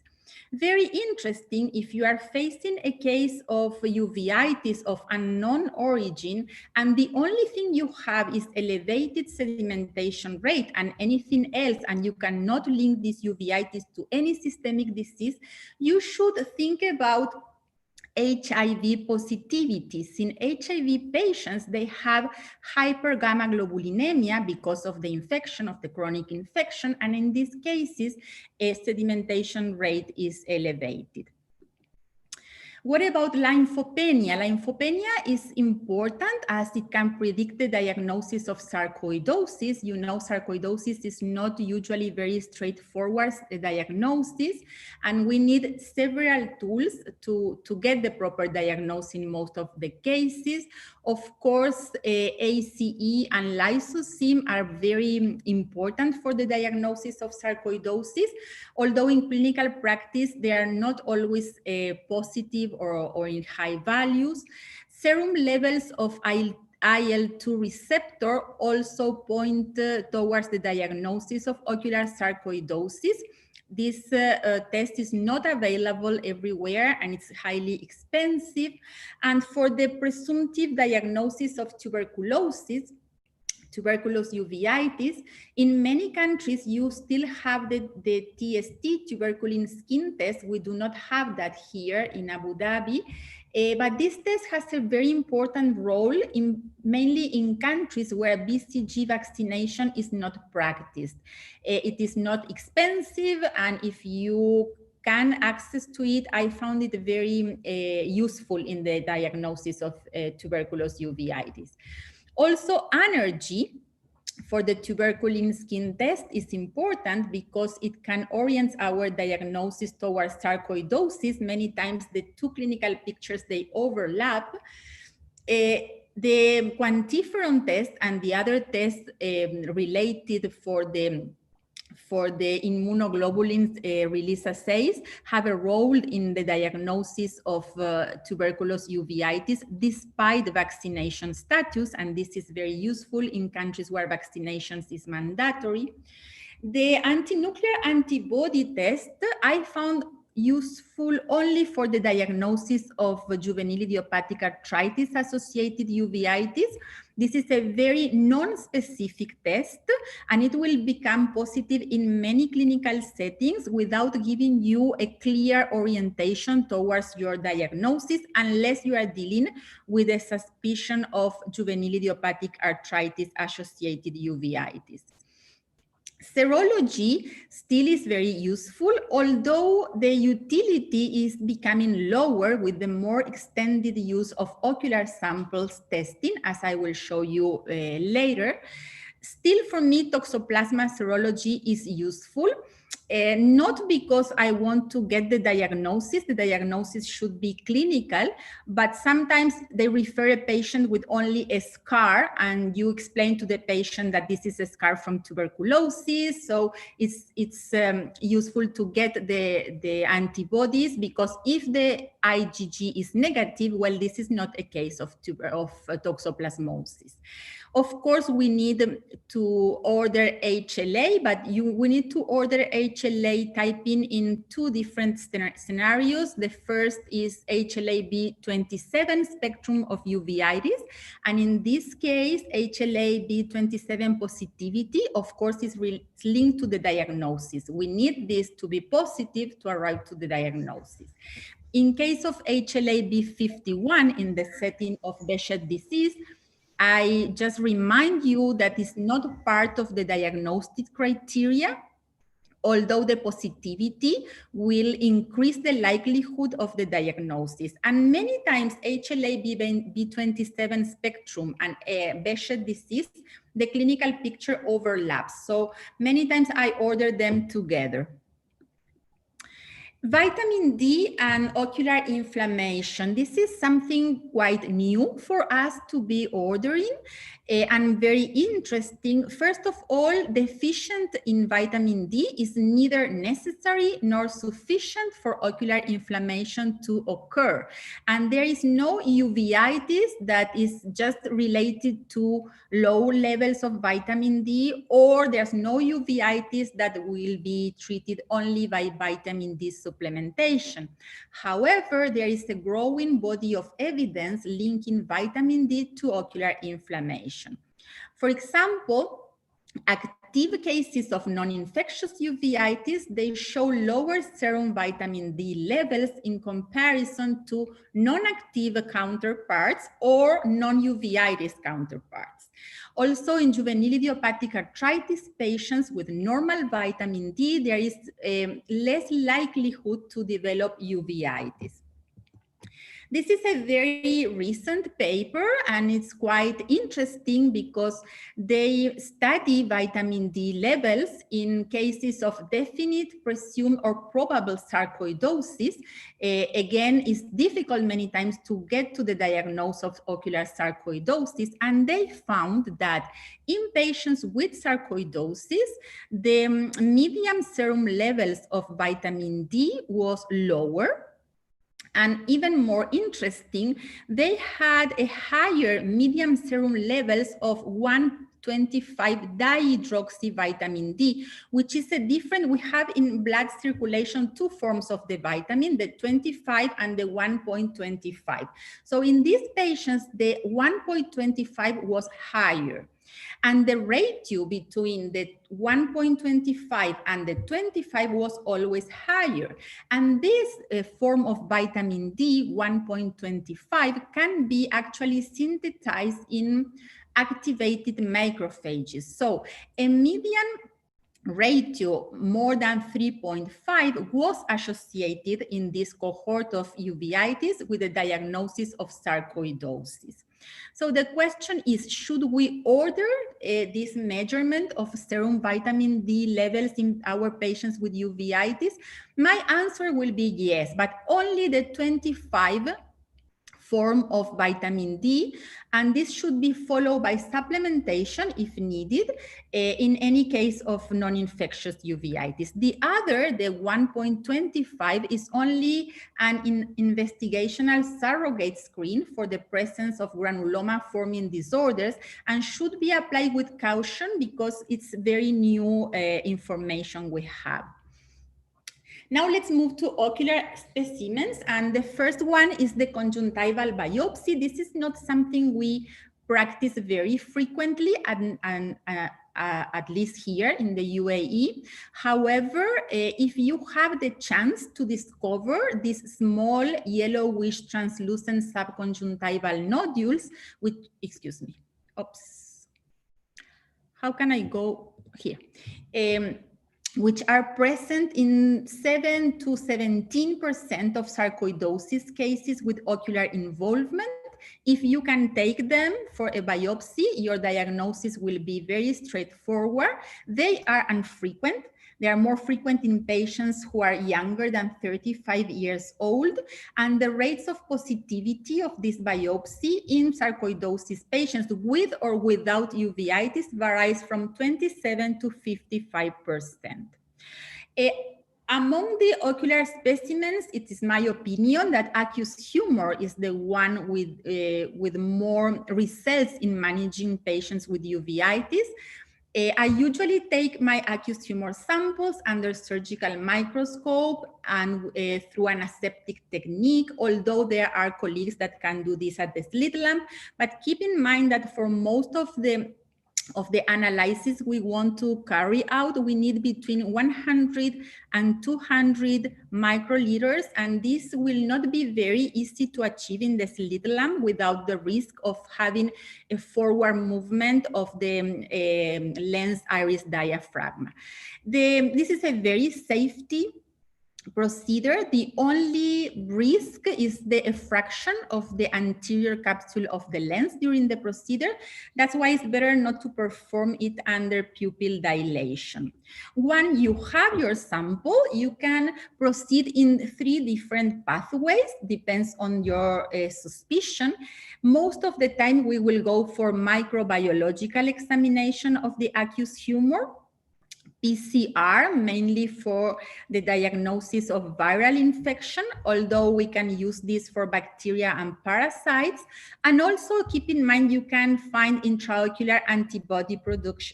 Very interesting if you are facing a case of uveitis of unknown origin and the only thing you have is elevated sedimentation rate and anything else, and you cannot link this uveitis to any systemic disease, you should think about HIV positivity. In HIV patients, they have hypergamma-globulinemia because of the infection, of the chronic infection, and in these cases, a sedimentation rate is elevated. What about lymphopenia? Lymphopenia is important as it can predict the diagnosis of sarcoidosis. You know, sarcoidosis is not usually very straightforward diagnosis, and we need several tools to get the proper diagnosis in most of the cases. Of course, ACE and lysosome are very important for the diagnosis of sarcoidosis, although in clinical practice, they are not always positive or in high values. Serum levels of IL-2 receptor also point towards the diagnosis of ocular sarcoidosis. This test is not available everywhere and it's highly expensive. And for the presumptive diagnosis of tuberculosis uveitis, in many countries, you still have the TST, tuberculin skin test. We do not have that here in Abu Dhabi. But this test has a very important role mainly in countries where BCG vaccination is not practiced. It is not expensive, and if you can access to it, I found it very useful in the diagnosis of tuberculous uveitis. Also, energy for the tuberculin skin test is important because it can orient our diagnosis towards sarcoidosis. Many times the two clinical pictures, they overlap. The quantiferon test and the other test related for the immunoglobulin release assays have a role in the diagnosis of tuberculous uveitis despite vaccination status, and this is very useful in countries where vaccinations is mandatory. The anti-nuclear antibody test I found useful only for the diagnosis of juvenile idiopathic arthritis associated uveitis. This is a very non-specific test, and it will become positive in many clinical settings without giving you a clear orientation towards your diagnosis unless you are dealing with a suspicion of juvenile idiopathic arthritis associated uveitis. Serology still is very useful, although the utility is becoming lower with the more extended use of ocular samples testing, as I will show you later. Still, for me, Toxoplasma serology is useful, not because I want to get the diagnosis should be clinical, but sometimes they refer a patient with only a scar and you explain to the patient that this is a scar from tuberculosis. So it's useful to get the antibodies, because if the IgG is negative, well, this is not a case of toxoplasmosis. Of course, we need to order HLA, but we need to order HLA typing in two different scenarios. The first is HLA-B27 spectrum of uveitis. And in this case, HLA-B27 positivity, of course, is linked to the diagnosis. We need this to be positive to arrive to the diagnosis. In case of HLA-B51 in the setting of Behçet disease, I just remind you that it's not part of the diagnostic criteria, although the positivity will increase the likelihood of the diagnosis. And many times HLA-B27 spectrum and Behçet disease, the clinical picture overlaps. So many times I order them together. Vitamin D and ocular inflammation. This is something quite new for us to be ordering and very interesting. First of all, deficient in vitamin D is neither necessary nor sufficient for ocular inflammation to occur. And there is no uveitis that is just related to low levels of vitamin D, or there's no uveitis that will be treated only by vitamin D supplementation. However, there is a growing body of evidence linking vitamin D to ocular inflammation. For example, active cases of non-infectious uveitis, they show lower serum vitamin D levels in comparison to non-active counterparts or non-uveitis counterparts. Also, in juvenile idiopathic arthritis patients with normal vitamin D, there is less likelihood to develop uveitis. This is a very recent paper, and it's quite interesting because they study vitamin D levels in cases of definite, presumed, or probable sarcoidosis. Again, it's difficult many times to get to the diagnosis of ocular sarcoidosis, and they found that in patients with sarcoidosis, the median serum levels of vitamin D was lower. And even more interesting, they had a higher median serum levels of 125 dihydroxyvitamin D, which is a different, we have in blood circulation two forms of the vitamin, the 25 and the 1.25. So in these patients, the 1.25 was higher. And the ratio between the 1.25 and the 25 was always higher. And this form of vitamin D, 1.25, can be actually synthesized in activated macrophages. So a median ratio more than 3.5 was associated in this cohort of uveitis with the diagnosis of sarcoidosis. So the question is, should we order this measurement of serum vitamin D levels in our patients with uveitis? My answer will be yes, but only the 25 form of vitamin D, and this should be followed by supplementation if needed in any case of non-infectious uveitis. The other, the 1.25, is only an investigational surrogate screen for the presence of granuloma forming disorders and should be applied with caution because it's very new information we have. Now let's move to ocular specimens, and the first one is the conjunctival biopsy. This is not something we practice very frequently, at least here in the UAE. However, if you have the chance to discover these small yellowish translucent subconjunctival nodules, which, excuse me, oops, how can I go here? Which are present in 7 to 17% of sarcoidosis cases with ocular involvement. If you can take them for a biopsy, your diagnosis will be very straightforward. They are infrequent. They are more frequent in patients who are younger than 35 years old, and the rates of positivity of this biopsy in sarcoidosis patients with or without uveitis varies from 27 to 55%. Among the ocular specimens, it is my opinion that aqueous humor is the one with more results in managing patients with uveitis. I usually take my aqueous humor samples under surgical microscope and through an aseptic technique, although there are colleagues that can do this at the slit lamp. But keep in mind that for most of the analysis we want to carry out, we need between 100 and 200 microliters, and this will not be very easy to achieve in the slit lamp without the risk of having a forward movement of the lens iris diaphragm. This is a very safety procedure, the only risk is the effraction of the anterior capsule of the lens during the procedure. That's why it's better not to perform it under pupil dilation. When you have your sample, you can proceed in 3 different pathways, depends on your suspicion. Most of the time we will go for microbiological examination of the aqueous humor, PCR, mainly for the diagnosis of viral infection, although we can use this for bacteria and parasites. And also keep in mind, you can find intraocular antibody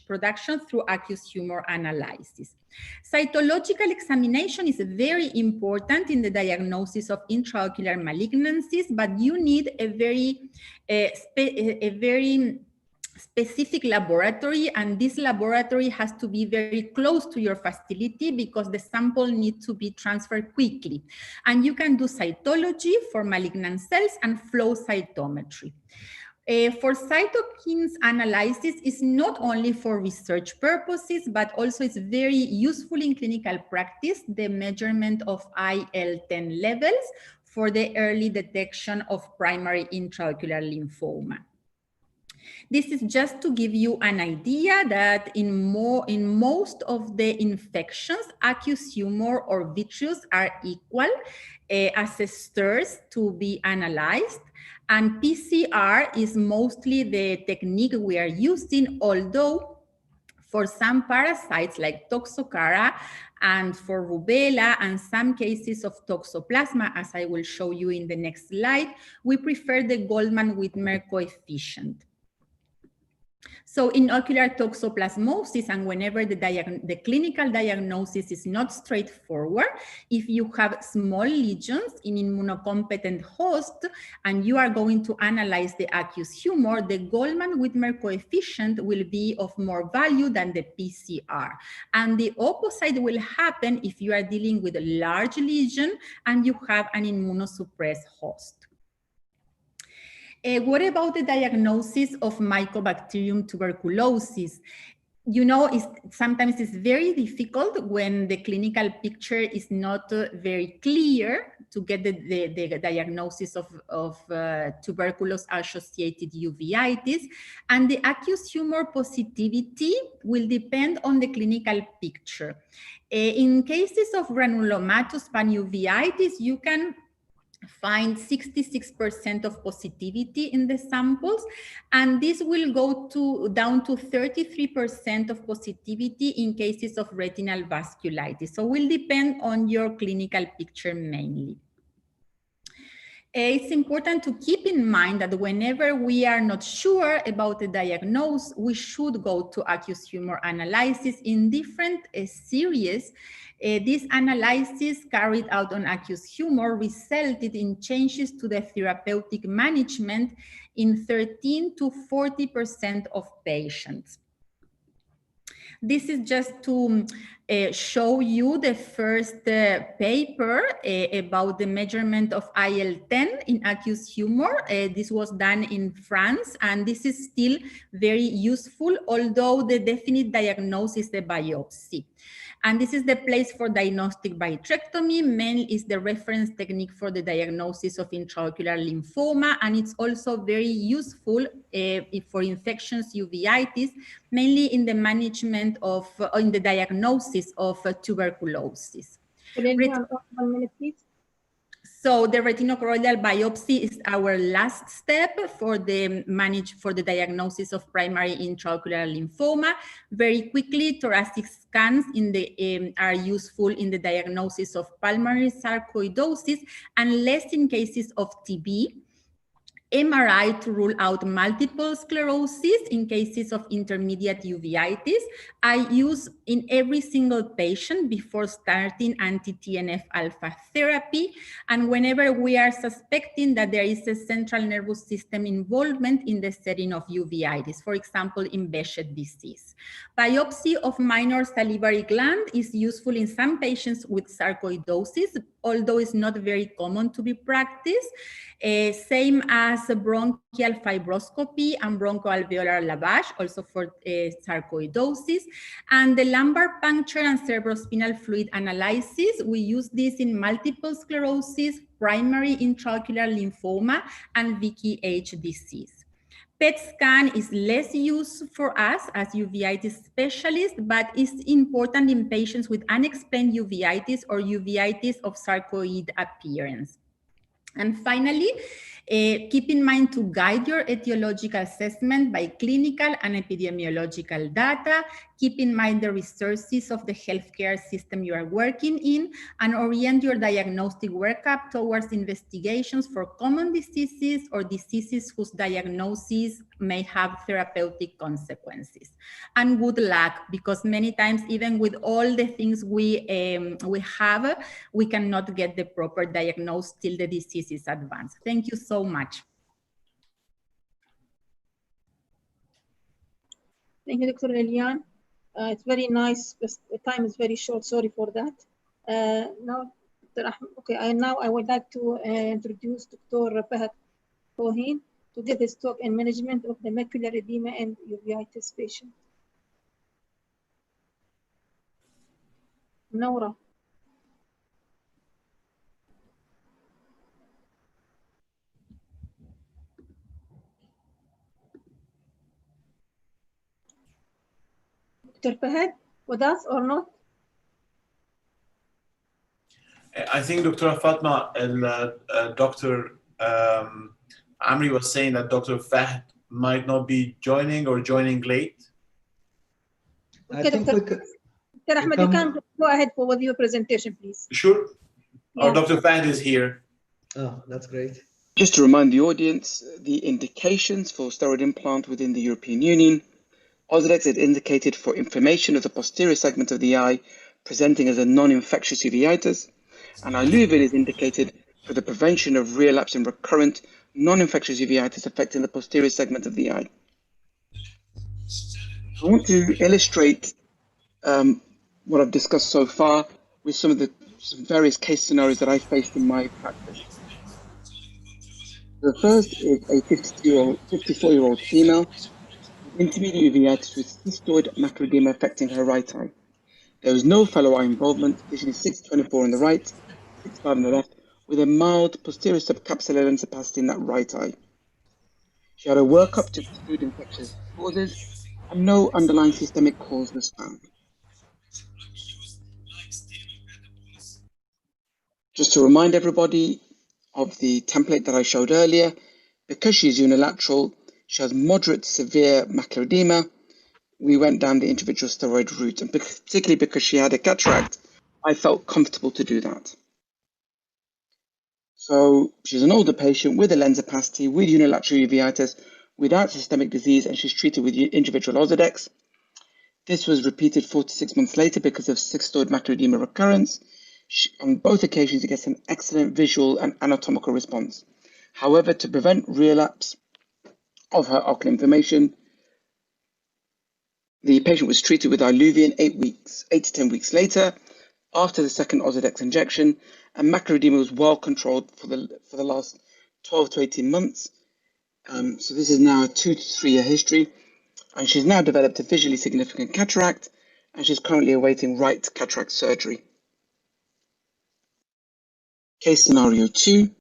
production through aqueous humor analysis. Cytological examination is very important in the diagnosis of intraocular malignancies, but you need a very specific laboratory, and this laboratory has to be very close to your facility because the sample needs to be transferred quickly. And you can do cytology for malignant cells and flow cytometry. For cytokines analysis is not only for research purposes, but also it's very useful in clinical practice, the measurement of IL-10 levels for the early detection of primary intraocular lymphoma. This is just to give you an idea that in most of the infections, aqueous humor or vitreous are equal as stairs to be analyzed. And PCR is mostly the technique we are using, although for some parasites like Toxocara and for rubella and some cases of toxoplasma, as I will show you in the next slide, we prefer the Goldman-Whitmer coefficient. So in ocular toxoplasmosis, and whenever the clinical diagnosis is not straightforward, if you have small lesions in immunocompetent host and you are going to analyze the aqueous humor, the Goldman-Whitmer coefficient will be of more value than the PCR. And the opposite will happen if you are dealing with a large lesion and you have an immunosuppressed host. What about the diagnosis of Mycobacterium tuberculosis? You know, sometimes it's very difficult when the clinical picture is not very clear to get the diagnosis of tuberculosis-associated uveitis. And the aqueous humor positivity will depend on the clinical picture. In cases of granulomatous panuveitis, you can find 66% of positivity in the samples, and this will go down to 33% of positivity in cases of retinal vasculitis. So will depend on your clinical picture mainly. It's important to keep in mind that whenever we are not sure about the diagnosis, we should go to aqueous humor analysis in different series. This analysis carried out on aqueous humor resulted in changes to the therapeutic management in 13 to 40% of patients. This is just to show you the first paper about the measurement of IL-10 in aqueous humor. This was done in France, and this is still very useful, although the definite diagnosis is the biopsy. And this is the place for diagnostic vitrectomy. MEN is the reference technique for the diagnosis of intraocular lymphoma, and it's also very useful for infections, uveitis, mainly in the management of, in the diagnosis of tuberculosis. 1 minute, please. So the retinochoroidal biopsy is our last step for the diagnosis of primary intraocular lymphoma. Very quickly, thoracic scans are useful in the diagnosis of pulmonary sarcoidosis, and less in cases of TB. MRI to rule out multiple sclerosis in cases of intermediate uveitis. I use in every single patient before starting anti-TNF alpha therapy, and whenever we are suspecting that there is a central nervous system involvement in the setting of uveitis, for example, in Behçet disease. Biopsy of minor salivary gland is useful in some patients with sarcoidosis, although it's not very common to be practiced. Same as has a bronchial fibroscopy and bronchoalveolar lavage, also for sarcoidosis. And the lumbar puncture and cerebrospinal fluid analysis, we use this in multiple sclerosis, primary intraocular lymphoma, and VKH disease. PET scan is less used for us as uveitis specialists, but is important in patients with unexplained uveitis or uveitis of sarcoid appearance. And finally, keep in mind to guide your etiological assessment by clinical and epidemiological data. Keep in mind the resources of the healthcare system you are working in, and orient your diagnostic workup towards investigations for common diseases or diseases whose diagnosis may have therapeutic consequences. And good luck, because many times, even with all the things we have, we cannot get the proper diagnosis till the disease is advanced. Thank you so much. Thank you, Dr. Eliane. It's very nice, but the time is very short. Sorry for that. Now, now I would like to introduce Dr. Fahad Cohen to give his talk in management of the macular edema and uveitis patient. Nora. Dr. Fahad, with us or not? I think Dr. Fatma and Dr. Amri was saying that Dr. Fahd might not be joining or joining late. I think we could. Dr. Ahmed, you can go ahead with your presentation, please. Sure. Yeah. Or Dr. Fahd is here. Oh, that's great. Just to remind the audience, the indications for steroid implant within the European Union, Ozurdex is indicated for inflammation of the posterior segment of the eye presenting as a non-infectious uveitis, and Iluvien is indicated for the prevention of relapse and recurrent non-infectious uveitis affecting the posterior segment of the eye. I want to illustrate what I've discussed so far with some of the various case scenarios that I faced in my practice. The first is a 54-year-old female with intermediate uveitis with cystoid macular edema affecting her right eye. There is no fellow eye involvement. Vision is 6/24 on the right, 6/5 on the left, with a mild posterior subcapsular lens opacity in that right eye. She had a workup to exclude infectious causes, and no underlying systemic cause was found. Just to remind everybody of the template that I showed earlier, because she's unilateral, she has moderate to severe macular edema. We went down the intravitreal steroid route, and particularly because she had a cataract, I felt comfortable to do that. So she's an older patient with a lens opacity, with unilateral uveitis, without systemic disease, and she's treated with intravitreal Ozurdex. This was repeated 4 to 6 months later because of cystoid macular edema recurrence. On both occasions, it gets an excellent visual and anatomical response. However, to prevent relapse of her ocular inflammation, the patient was treated with Iluvien 8 to 10 weeks later, after the second Ozurdex injection, and macular edema was well controlled for the last 12 to 18 months. So this is now a 2 to 3 year history, and she's now developed a visually significant cataract, and she's currently awaiting right cataract surgery. Case scenario 2.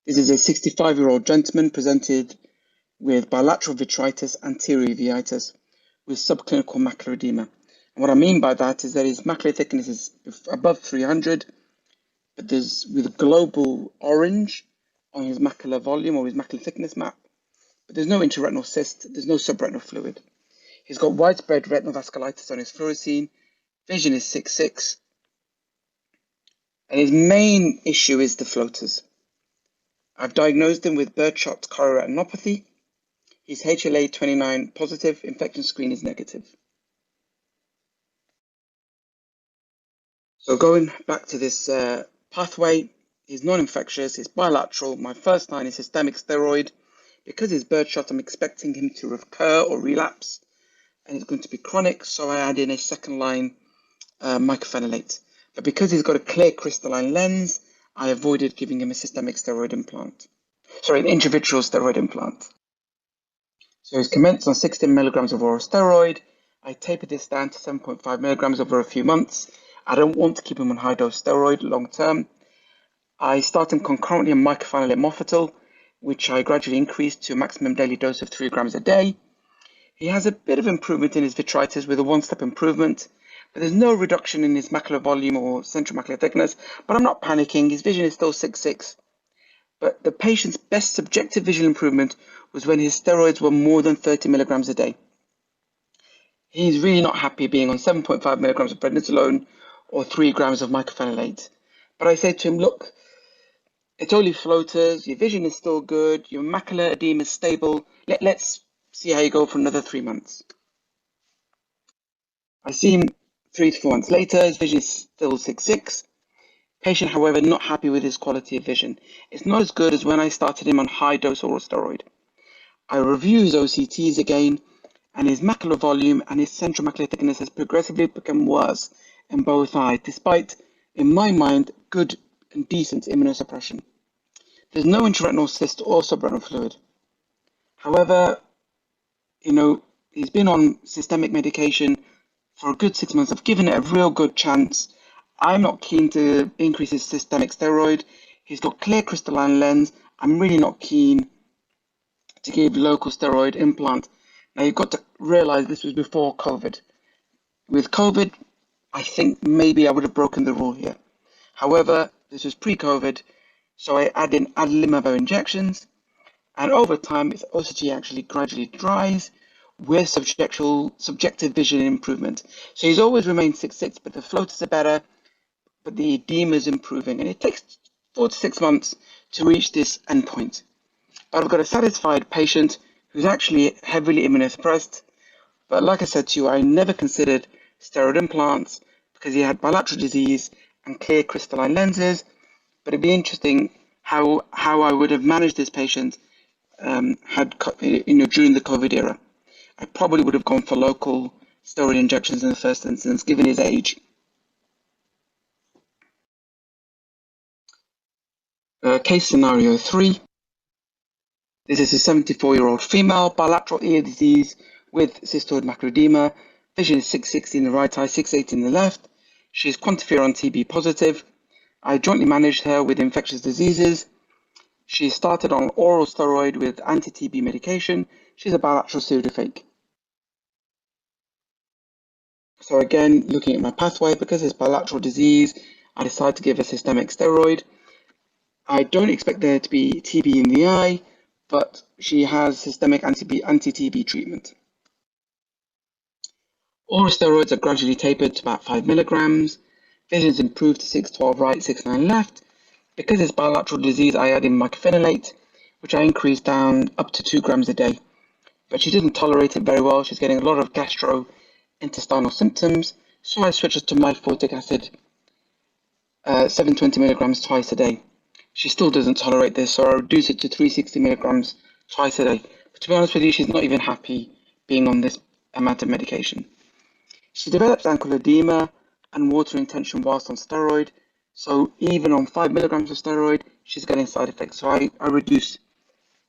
This is a 65-year-old gentleman presented with bilateral vitritis, anterior uveitis, with subclinical macular edema. And what I mean by that is that his macular thickness is above 300, but there's with global orange on his macular volume or his macular thickness map, but there's no intraretinal cyst, there's no subretinal fluid. He's got widespread retinal vasculitis on his fluorescein, vision is 6/6, and his main issue is the floaters. I've diagnosed him with birdshot chorioretinopathy. He's HLA-29 positive, infection screen is negative. So going back to this pathway, he's non-infectious, he's bilateral. My first line is systemic steroid. Because he's birdshot, I'm expecting him to recur or relapse, and it's going to be chronic, so I add in a second line mycophenolate. But because he's got a clear crystalline lens, I avoided giving him a systemic steroid implant. an intravitreal steroid implant. So he's commenced on 16 milligrams of oral steroid. I tapered this down to 7.5 milligrams over a few months. I don't want to keep him on high dose steroid long term. I start him concurrently on mycophenolate mofetil, which I gradually increased to a maximum daily dose of 3 grams a day. He has a bit of improvement in his vitritis with a one-step improvement, but there's no reduction in his macular volume or central macular thickness. But I'm not panicking, his vision is still 6.6. But the patient's best subjective visual improvement was when his steroids were more than 30 milligrams a day. He's really not happy being on 7.5 milligrams of prednisolone or 3 grams of mycophenolate. But I say to him, look, it's only floaters, your vision is still good, your macular edema is stable, let's see how you go for another 3 months. I see him 3 to 4 months later, his vision is still 6.6. Patient, however, not happy with his quality of vision. It's not as good as when I started him on high-dose oral steroid. I review his OCTs again, and his macular volume and his central macular thickness has progressively become worse in both eyes, despite, in my mind, good and decent immunosuppression. There's no intraretinal cyst or subretinal fluid. However, he's been on systemic medication for a good 6 months. I've given it a real good chance. I'm not keen to increase his systemic steroid. He's got clear crystalline lens. I'm really not keen to give local steroid implant. Now, you've got to realize this was before COVID. With COVID, I think maybe I would have broken the rule here. However, this was pre-COVID, so I add in adalimumab injections, and over time, his OCT actually gradually dries with subjective vision improvement. So he's always remained 6.6, but the floaters are better, but the edema is improving, and it takes 4 to 6 months to reach this endpoint. But I've got a satisfied patient who's actually heavily immunosuppressed. But like I said to you, I never considered steroid implants because he had bilateral disease and clear crystalline lenses. But it'd be interesting how I would have managed this patient during the COVID era. I probably would have gone for local steroid injections in the first instance, given his age. Case scenario 3. This is a 74-year-old female, bilateral ear disease with cystoid macular edema. Vision is 6.60 in the right eye, 6.80 in the left. She is quantiferon TB positive. I jointly managed her with infectious diseases. She started on oral steroid with anti-TB medication. She's a bilateral pseudofake. So again, looking at my pathway, because it's bilateral disease, I decided to give a systemic steroid. I don't expect there to be TB in the eye, but she has systemic anti-TB treatment. Oral steroids are gradually tapered to about 5 milligrams. Vision is improved to 6.12 right, 6.9 left. Because it's bilateral disease, I add in mycophenolate, which I increased down up to 2 grams a day. But she didn't tolerate it very well. She's getting a lot of gastrointestinal symptoms, so I switched her to myfortic acid, 720 milligrams twice a day. She still doesn't tolerate this, so I reduce it to 360 milligrams twice a day. But to be honest with you, she's not even happy being on this amount of medication. She develops ankle edema and water retention whilst on steroid, so even on 5 milligrams of steroid, she's getting side effects, so I reduce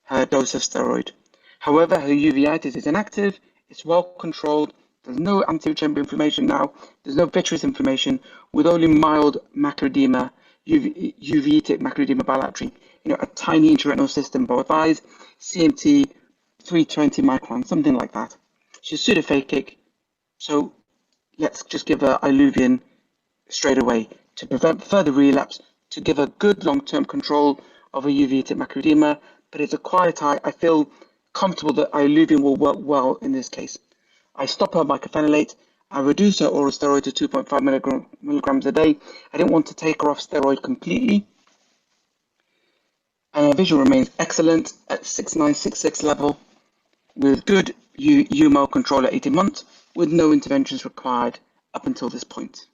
her dose of steroid. However, her uveitis is inactive, it's well controlled, there's no anterior chamber inflammation now, there's no vitreous inflammation, with only mild macular edema, uveitic macular edema bilaterally, a tiny intraretinal cyst in both eyes, CMT 320 microns, something like that. She's pseudophakic, so let's just give her Iluvian straight away to prevent further relapse, to give her good long-term control of her uveitic macular edema. But it's a quiet eye. I feel comfortable that Iluvian will work well in this case. I stop her mycophenolate. I reduce her oral steroid to 2.5 milligrams a day. I didn't want to take her off steroid completely. And her vision remains excellent at 6.966 level with good UMO control at 18 months with no interventions required up until this point.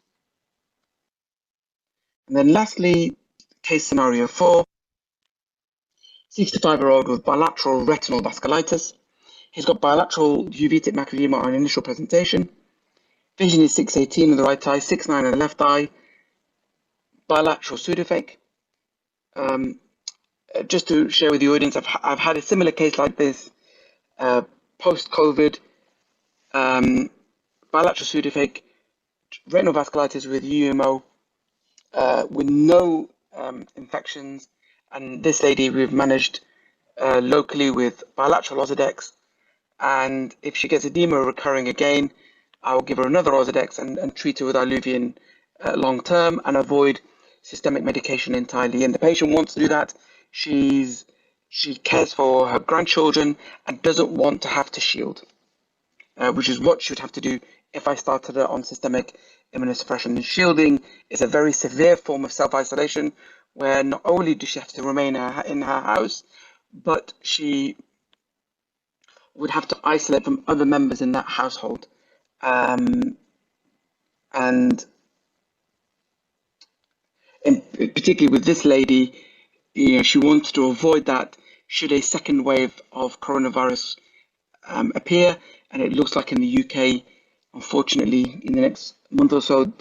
And then lastly, case scenario 4, 65-year-old with bilateral retinal vasculitis. He's got bilateral uveitic macular edema on initial presentation. Vision is 6.18 in the right eye, 6.9 in the left eye. Bilateral pseudofake. just to share with the audience, I've had a similar case like this post-COVID, bilateral pseudophakic retinal vasculitis with UMO with no infections. And this lady we've managed locally with bilateral Ozurdex. And if she gets edema recurring again, I will give her another Ozurdex and treat her with Iluvien long term and avoid systemic medication entirely. And the patient wants to do that. She cares for her grandchildren and doesn't want to have to shield, which is what she would have to do if I started her on systemic immunosuppression. And shielding is a very severe form of self-isolation where not only does she have to remain in her house, but she would have to isolate from other members in that household. And particularly with this lady, she wants to avoid that should a second wave of coronavirus appear. And it looks like in the UK, unfortunately, in the next month or so,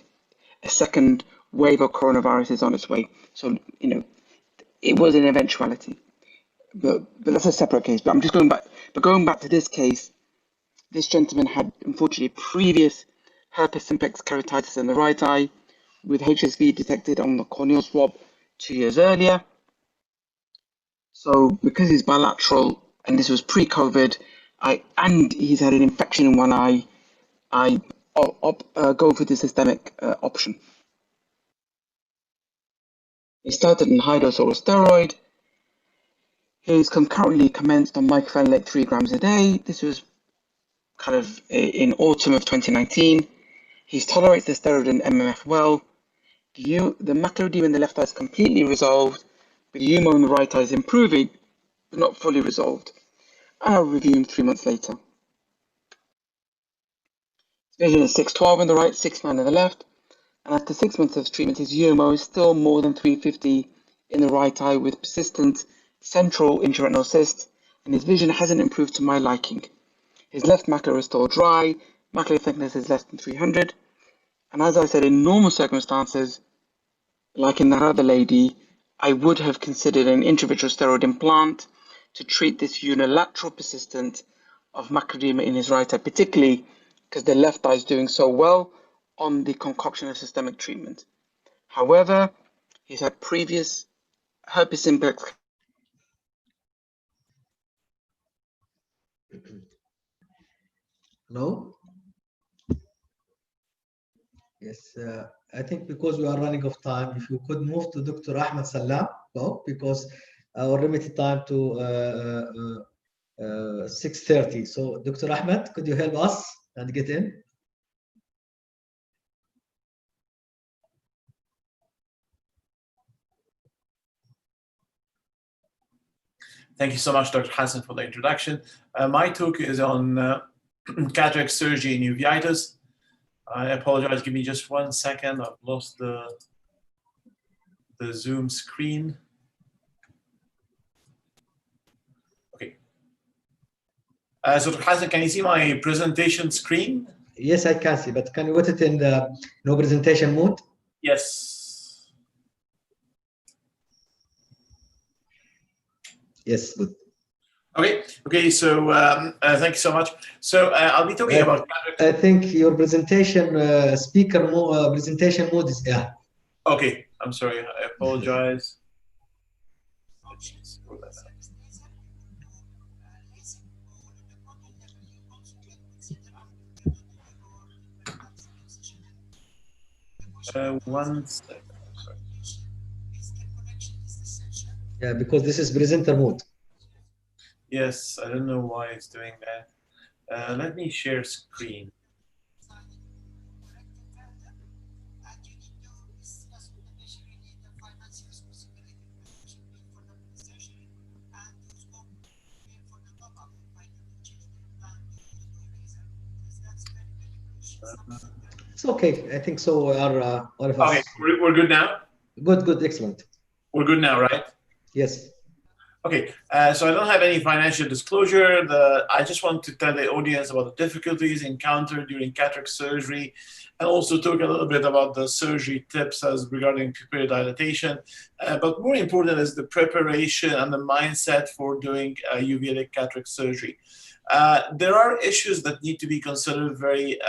a second wave of coronavirus is on its way. So, it was an eventuality. But that's a separate case. But I'm just going back. But going back to this case, this gentleman had, unfortunately, previous herpes simplex keratitis in the right eye with HSV detected on the corneal swab 2 years earlier. So because he's bilateral and this was pre-COVID, and he's had an infection in one eye, I go for the systemic option. He started on high-dose oral steroid. He's concurrently commenced on mycophenolate 3 grams a day. This was kind of in autumn of 2019. He tolerates the steroid and MMF well. The macular edema in the left eye is completely resolved, but the UMO in the right eye is improving, but not fully resolved. And I'll review him 3 months later. His vision is 612 on the right, 69 on the left. And after 6 months of treatment, his UMO is still more than 350 in the right eye with persistent central intraretinal cyst, and his vision hasn't improved to my liking. His left macula is still dry, macular thickness is less than 300, and as I said, in normal circumstances, like in that other lady, I would have considered an intravitreal steroid implant to treat this unilateral persistent of macular edema in his right eye, particularly because the left eye is doing so well on the concoction of systemic treatment. However, he's had previous herpes simplex. No? Yes, I think because we are running out of time, if you could move to Dr. Ahmed Salam, because our limited time to 6:30. So, Dr. Ahmed, could you help us and get in? Thank you so much, Dr. Hassan, for the introduction. My talk is on cataract surgery in uveitis. I apologize. Give me just 1 second. I've lost the Zoom screen. Okay. So, Dr. Hassan, can you see my presentation screen? Yes, I can see, but can you put it in the no presentation mode? Yes. Yes, good. Okay. So thank you so much. So I'll be talking about cataract. I think your presentation presentation mode is Okay, I'm sorry. I apologize. One second. Sorry. Yeah, because this is presenter mode. Yes, I don't know why it's doing that. Let me share screen. It's okay. I think so. All of us. Okay, we're good now? Good, excellent. We're good now, right? Yes. Okay, so I don't have any financial disclosure. I just want to tell the audience about the difficulties encountered during cataract surgery, and also talk a little bit about the surgery tips as regarding pupil dilatation. But more important is the preparation and the mindset for doing uveitic cataract surgery. There are issues that need to be considered very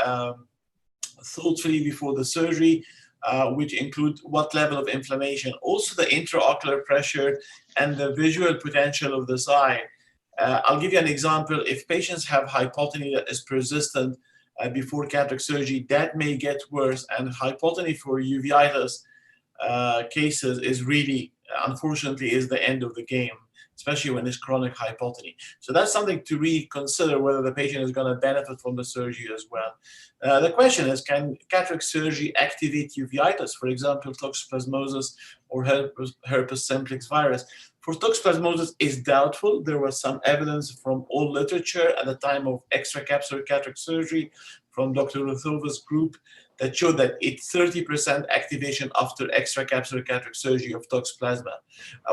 thoughtfully before the surgery, which include what level of inflammation, also the intraocular pressure and the visual potential of this eye. I'll give you an example. If patients have hypotony that is persistent before cataract surgery, that may get worse, and hypotony for uveitis cases is really, unfortunately, is the end of the game, especially when it's chronic hypotony. So that's something to reconsider whether the patient is going to benefit from the surgery as well. The question is, can cataract surgery activate uveitis, for example, toxoplasmosis or herpes simplex virus? For toxoplasmosis is doubtful. There was some evidence from old literature at the time of extracapsular cataract surgery from Dr. Ruthova's group that showed that it's 30% activation after extracapsular cataract surgery of toxoplasma.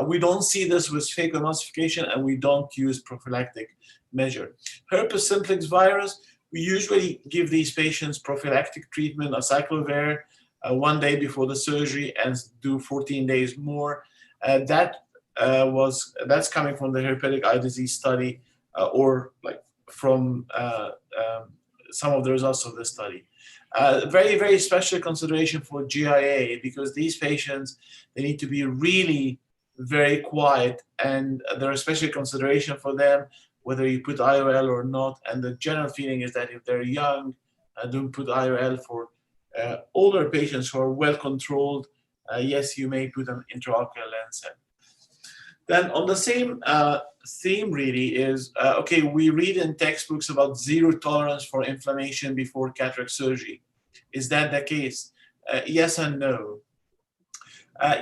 We don't see this with phacoemulsification, and we don't use prophylactic measure. Herpes simplex virus, we usually give these patients prophylactic treatment, acyclovir, 1 day before the surgery, and do 14 days more. That's coming from the herpetic eye disease study, or like from some of the results of this study. Very, very special consideration for GIA, because these patients, they need to be really very quiet, and there are special consideration for them, whether you put IOL or not. And the general feeling is that if they're young, don't put IOL. For older patients who are well controlled, yes, you may put an intraocular lens in. Then on the same theme really is, okay, we read in textbooks about zero tolerance for inflammation before cataract surgery. Is that the case? Yes and no.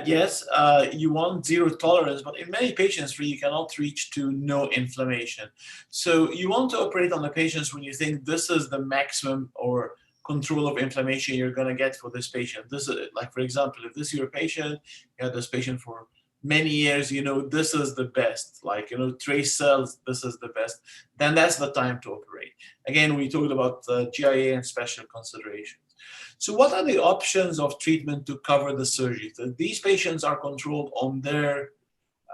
Yes, you want zero tolerance, but in many patients you cannot reach to no inflammation. So you want to operate on the patients when you think this is the maximum or control of inflammation you're going to get for this patient. This is, like, for example, if this is your patient, you had this patient for many years, you know, this is the best, like, you know, trace cells, this is the best, then that's the time to operate. Again, we talked about GIA and special considerations. So what are the options of treatment to cover the surgery? So these patients are controlled on their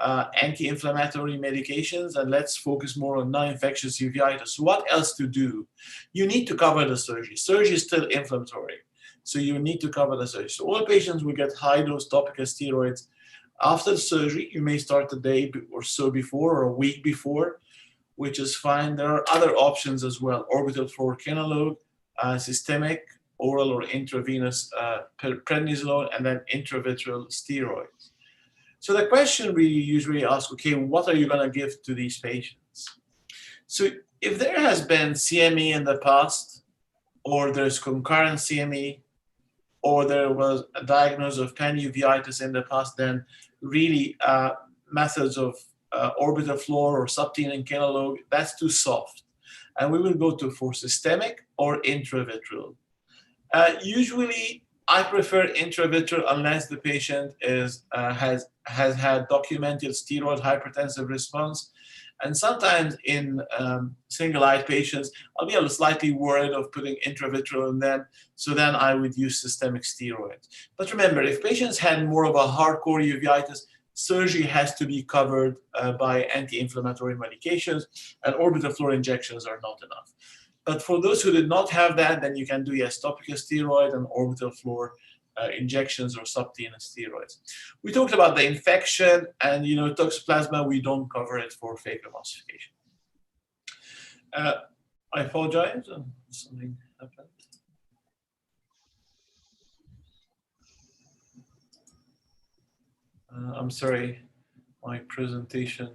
anti-inflammatory medications, and let's focus more on non-infectious uveitis. So what else to do? You need to cover the surgery. Surgery is still inflammatory, so you need to cover the surgery. So all patients will get high-dose topical steroids. After the surgery, you may start a day or so before, or a week before, which is fine. There are other options as well: orbital fluoroquinolone, systemic, oral or intravenous prednisolone, and then intravitreal steroids. So the question we usually ask, okay, what are you going to give to these patients? So if there has been CME in the past, or there's concurrent CME, or there was a diagnosis of panuveitis in the past, then really methods of orbital fluor or subtenon quinolone, that's too soft. And we will go for systemic or intravitreal. Usually, I prefer intravitreal unless the patient is has had documented steroid hypertensive response. And sometimes in single-eyed patients, I'll be slightly worried of putting intravitreal in them, so then I would use systemic steroids. But remember, if patients had more of a hardcore uveitis, surgery has to be covered by anti-inflammatory medications, and orbital fluor injections are not enough. But for those who did not have that, then you can do, yes, topical steroid and orbital fluor injections or subtenon steroids. We talked about the infection, and, you know, toxoplasma, we don't cover it for phacoemulsification. I apologize, something happened. I'm sorry, my presentation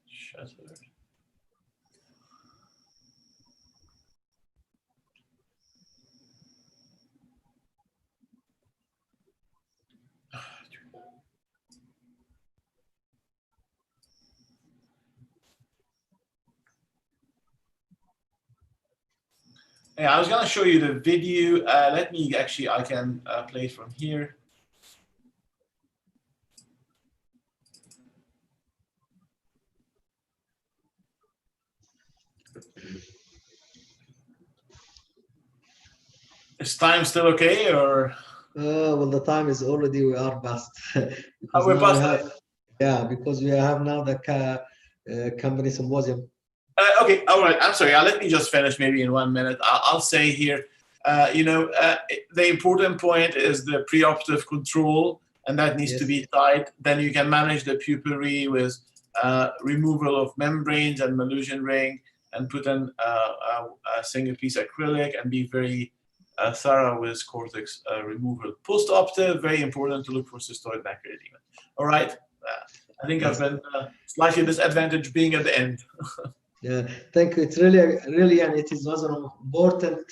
shattered. Yeah, I was going to show you the video. Let me actually, I can play it from here. Is time still okay, or? Well, the time is already, we are past. Because We're now we past have, yeah, because we have now the company symposium. Okay, all right. I'm sorry. Let me just finish maybe in 1 minute. I'll say here, the important point is the preoperative control, and that needs to be tight. Then you can manage the pupillary with removal of membranes and Malaysian ring, and put in a single piece acrylic, and be very thorough with cortex removal. Post-operative, very important to look for cystoid macular edema. All right. I think I've been slightly disadvantaged being at the end. Yeah, thank you. It's really, and it is also an important,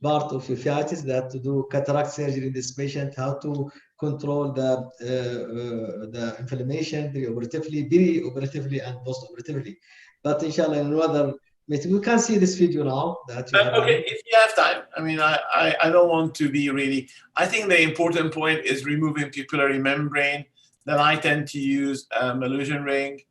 part of uveitis, that to do cataract surgery in this patient, how to control the inflammation perioperatively, and post-operatively. But inshallah, in another meeting, we can see this video now that you are okay, if you have time. I mean, I don't want to be really. I think the important point is removing pupillary membrane. Then I tend to use Malaysian ring.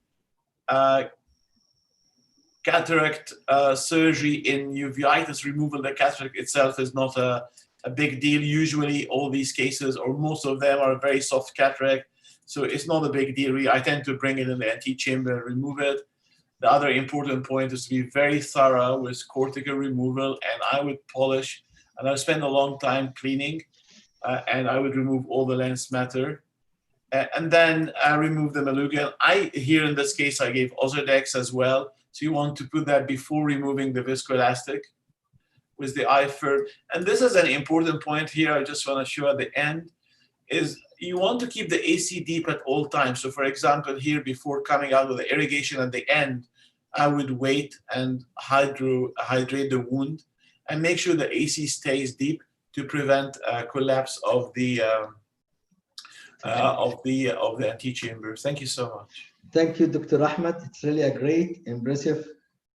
Cataract surgery in uveitis removal, the cataract itself is not a big deal. Usually all these cases, or most of them, are very soft cataract. So it's not a big deal. I tend to bring it in the antechamber and remove it. The other important point is to be very thorough with cortical removal, and I would polish, and I spend a long time cleaning, and I would remove all the lens matter. And then I remove the maluga. Here in this case, I gave Ozurdex as well. So you want to put that before removing the viscoelastic with the IFER. And this is an important point here. I just want to show at the end is you want to keep the AC deep at all times. So for example, here before coming out with the irrigation at the end, I would wait and hydrate the wound and make sure the AC stays deep to prevent collapse of the antechamber. Thank you so much. Thank you, Dr. Ahmed. It's really a great, impressive,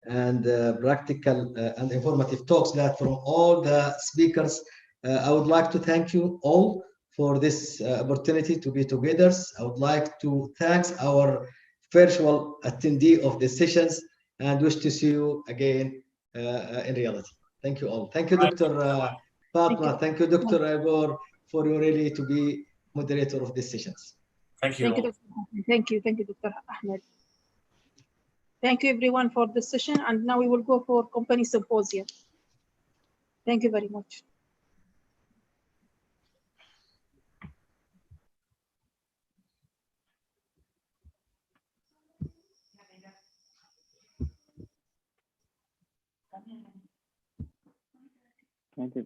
and practical and informative talks that from all the speakers. I would like to thank you all for this opportunity to be together. I would like to thank our virtual attendee of the sessions, and wish to see you again in reality. Thank you all. Thank you, Dr. Fatma. Thank you, Dr. Igor, for you really to be moderator of these sessions. Thank you. Thank you, Dr. Ahmed. Thank you, everyone, for the session. And now we will go for company symposium. Thank you very much. Thank you.